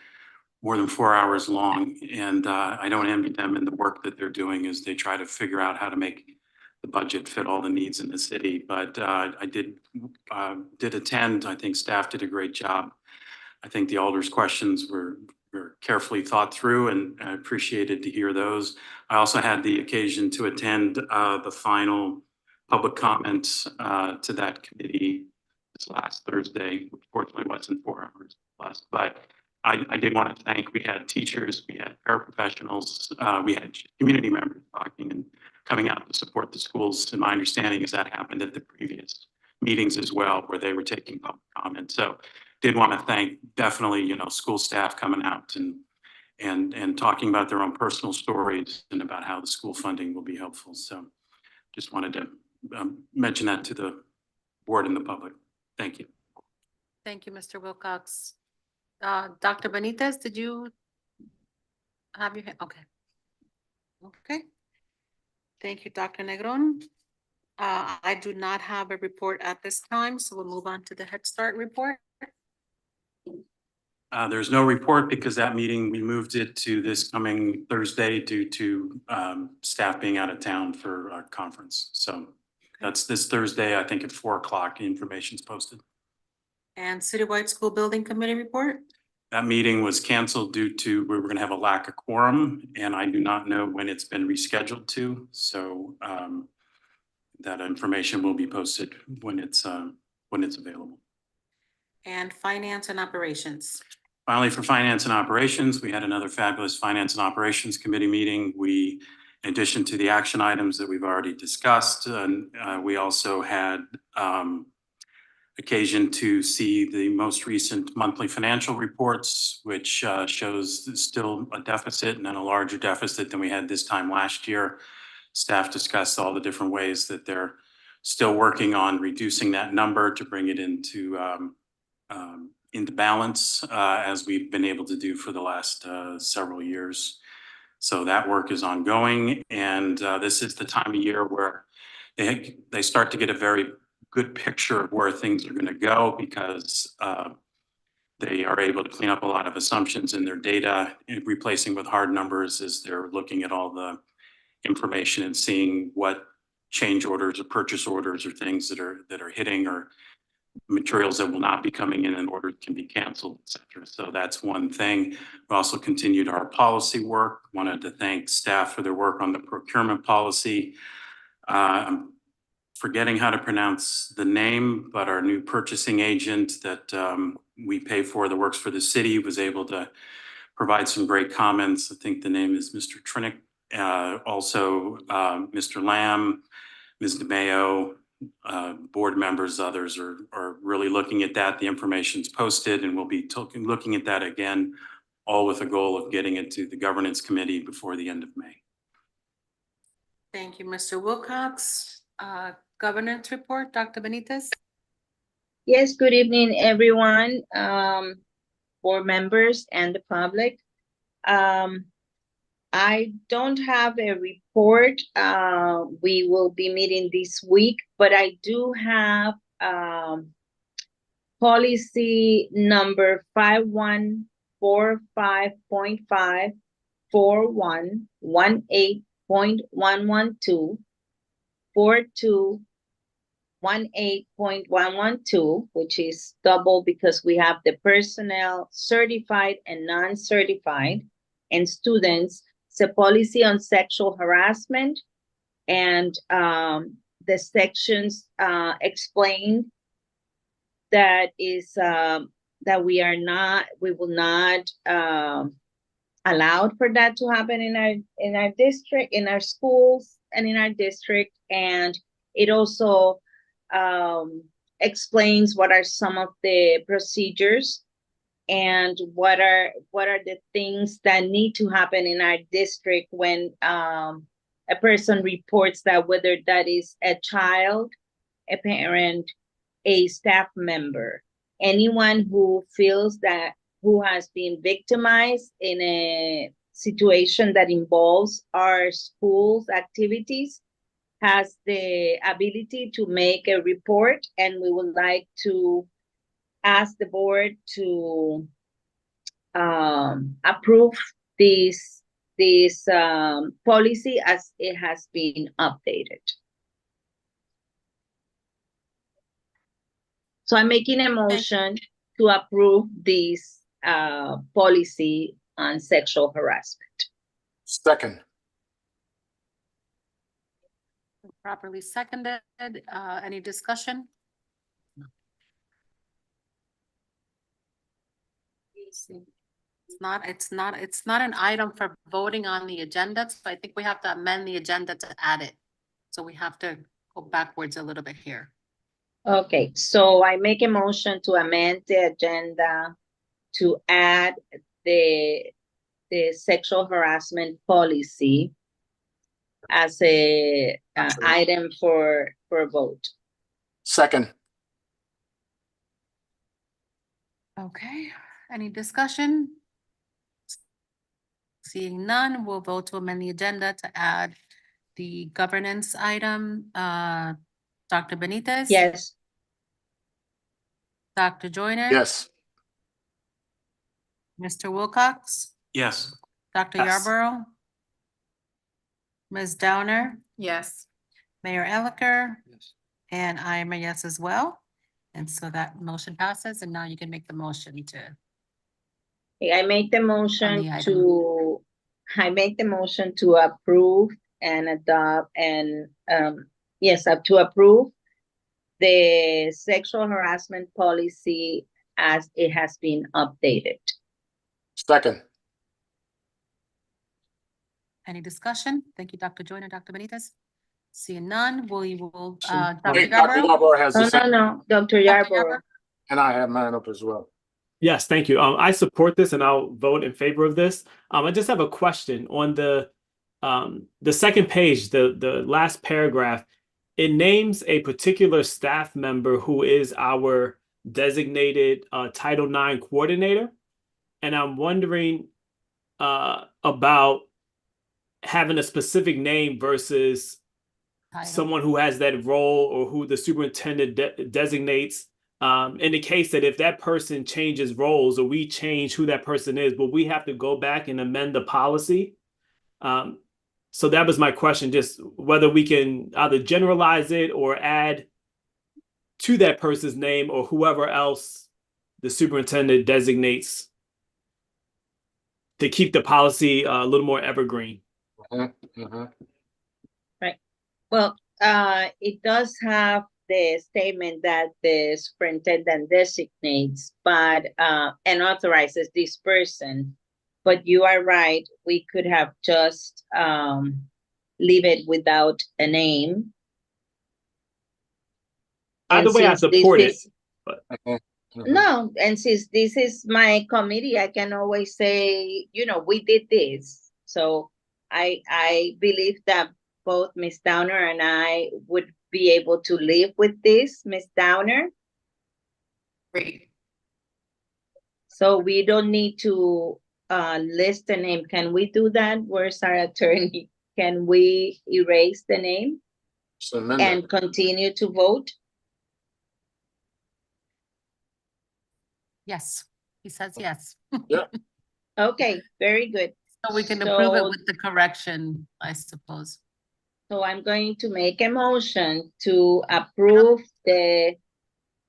more than 4 hours long. And I don't envy them in the work that they're doing as they try to figure out how to make the budget fit all the needs in the city. But I did attend. I think staff did a great job. I think the Alders questions were were carefully thought through, and I appreciated to hear those. I also had the occasion to attend the final public comments to that committee this last Thursday, which fortunately wasn't 4 hours plus, but I did want to thank, we had teachers, we had paraprofessionals, we had community members talking and coming out to support the schools. And my understanding is that happened at the previous meetings as well, where they were taking public comment. So did want to thank definitely, you know, school staff coming out and talking about their own personal stories and about how the school funding will be helpful. So just wanted to mention that to the board and the public. Thank you. Thank you, Mr. Wilcox. Dr. Benitez, did you have your hand? Okay. Okay. Thank you, Dr. Negron. I do not have a report at this time, so we'll move on to the Head Start report. There's no report because that meeting, we moved it to this coming Thursday due to staff being out of town for our conference. So that's this Thursday, I think at 4 o'clock, information's posted. And Citywide School Building Committee report? That meeting was canceled due to, we were going to have a lack of quorum, and I do not know when it's been rescheduled to. So that information will be posted when it's available. And Finance and Operations? Finally, for Finance and Operations, we had another fabulous Finance and Operations Committee meeting. We, in addition to the action items that we've already discussed, we also had occasion to see the most recent monthly financial reports, which shows still a deficit and then a larger deficit than we had this time last year. Staff discussed all the different ways that they're still working on reducing that number to bring it into balance, as we've been able to do for the last several years. So that work is ongoing, and this is the time of year where they start to get a very good picture of where things are going to go, because they are able to clean up a lot of assumptions in their data, replacing with hard numbers as they're looking at all the information and seeing what change orders or purchase orders or things that are hitting, or materials that will not be coming in and orders can be canceled, et cetera. So that's one thing. We also continued our policy work. Wanted to thank staff for their work on the procurement policy. I'm forgetting how to pronounce the name, but our new purchasing agent that we pay for that works for the city was able to provide some great comments. I think the name is Mr. Trinick. Also, Mr. Lamb, Ms. DeMayo, board members, others are really looking at that. The information's posted, and we'll be looking at that again, all with a goal of getting it to the governance committee before the end of May. Thank you, Mr. Wilcox. Governance report, Dr. Benitez? Yes, good evening, everyone, board members and the public. I don't have a report. We will be meeting this week, but I do have policy number 5145.5, 4118.112, 4218.112, which is double because we have the personnel certified and non-certified, and students. It's a policy on sexual harassment, and the sections explain that is that we will not allow for that to happen in our district, in our schools, and in our district. And it also explains what are some of the procedures and what are the things that need to happen in our district when a person reports that, whether that is a child, a parent, a staff member, anyone who feels that, who has been victimized in a situation that involves our school's activities, has the ability to make a report, and we would like to ask the board to approve this policy as it has been updated. So I'm making a motion to approve this policy on sexual harassment. Second. Properly seconded. Any discussion? It's not an item for voting on the agenda, so I think we have to amend the agenda to add it. So we have to go backwards a little bit here. Okay, so I make a motion to amend the agenda to add the sexual harassment policy as a item for vote. Second. Okay, any discussion? Seeing none, we'll vote to amend the agenda to add the governance item. Dr. Benitez? Yes. Dr. Joyner? Yes. Mr. Wilcox? Yes. Dr. Yes. Yarborough? Ms. Downer? Yes. Mayor Elicker? Yes. And I am a yes as well. And so that motion passes, and now you can make the motion to, I make the motion the item. to approve and adopt and, to approve the sexual harassment policy as it has been updated. Second. any discussion? Thank you, Dr. Joyner, Dr. Benitez. Seeing none, we will, Wait, Dr. Dr. Yarborough? Yarborough has the No, second, Dr. Yarborough. and I have mine up as well. Yes, thank you. I support this and I'll vote in favor of this. I just have a question on the second page, the last paragraph. It names a particular staff member who is our designated Title IX coordinator. And I'm wondering about having a specific name versus someone who has that role or who the superintendent designates. In the case that if that person changes roles or we change who that person is, but we have to go back and amend the policy. So that was my question, just whether we can either generalize it or add to that person's name or whoever else the superintendent designates to keep the policy a little more evergreen. Right. Well, it does have the statement that the superintendent designates, but and authorizes this person. But you are right, we could have just leave it without a name. Either way, I support it. No, and since this is my committee, I can always say, we did this. So I believe that both Ms. Downer and I would be able to live with this, Ms. Downer. Great. So we don't need to list the name. Can we do that? Where's our attorney? Can we erase the name and continue to vote? Yes, he says yes. Yeah. Okay, very good. So we can approve it So- with the correction, I suppose. So I'm going to make a motion to approve the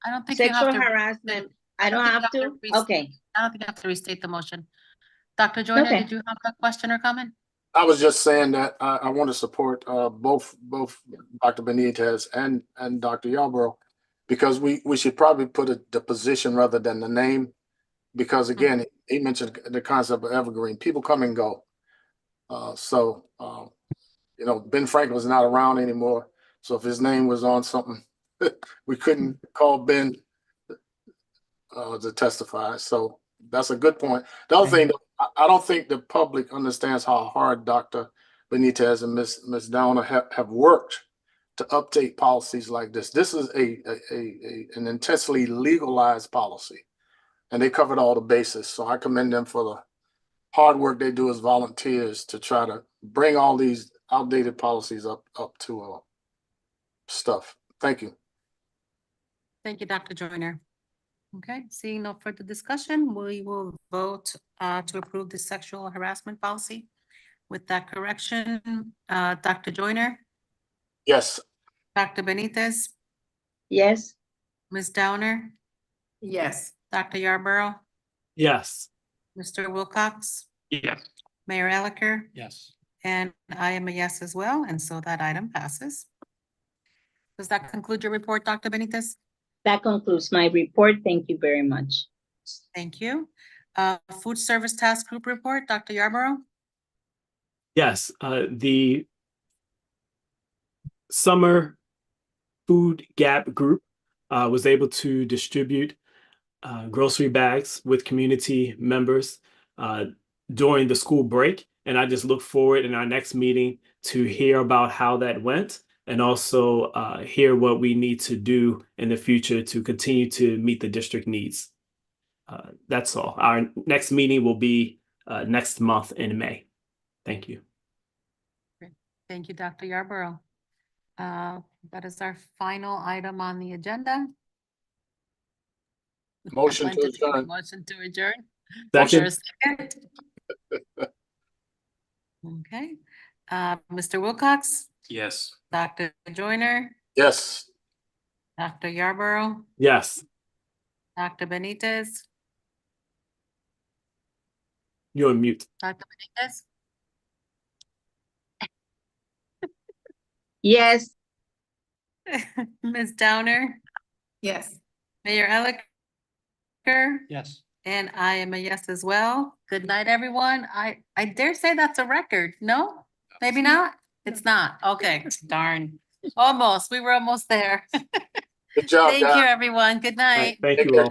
I don't think you have sexual to. harassment. I don't have to? Okay. I don't think you have to restate the motion. Dr. Joyner, Okay. did you have a question or comment? I was just saying that I want to support both Dr. Benitez and Dr. Yarborough, because we should probably put the position rather than the name, because again, he mentioned the concept of evergreen. People come and go. Ben Franklin's not around anymore, so if his name was on something, we couldn't call Ben to testify. So that's a good point. The other thing, I don't think the public understands how hard Dr. Benitez and Ms. Downer have worked to update policies like this. This is an intensely legalized policy, and they covered all the bases. So I commend them for the hard work they do as volunteers to try to bring all these outdated policies up to stuff. Thank you. Thank you, Dr. Joyner. Okay, seeing no further discussion, we will vote to approve the sexual harassment policy. With that correction, Dr. Joyner, Yes. Dr. Benitez, Yes. Ms. Downer, Yes. Dr. Yarborough, Yes. Mr. Wilcox, Yes. Mayor Elicker, Yes. and I am a yes as well, and so that item passes. Does that conclude your report, Dr. Benitez? That concludes my report. Thank you very much. Thank you. Food Service Task Group report, Dr. Yarborough? Yes, the summer food gap group was able to distribute grocery bags with community members during the school break. And I just look forward in our next meeting to hear about how that went and also hear what we need to do in the future to continue to meet the district needs. That's all. Our next meeting will be next month in May. Thank you. Thank you, Dr. Yarborough. That is our final item on the agenda. Motion to adjourn. Motion to adjourn. Second. Is there a second? Okay, Mr. Wilcox, Yes. Dr. Joyner, Yes. Dr. Yarborough, Yes, Dr. Benitez, you're on mute. Dr. Benitez, Yes. Ms. Downer, Yes. Mayor Elicker, Yes. and I am a yes as well. Good night, everyone. I dare say that's a record. No? Maybe not? It's not. Okay, darn. Almost. We were almost there. Good job, Thank guys. you, everyone. Good night. Thank Take you care. all.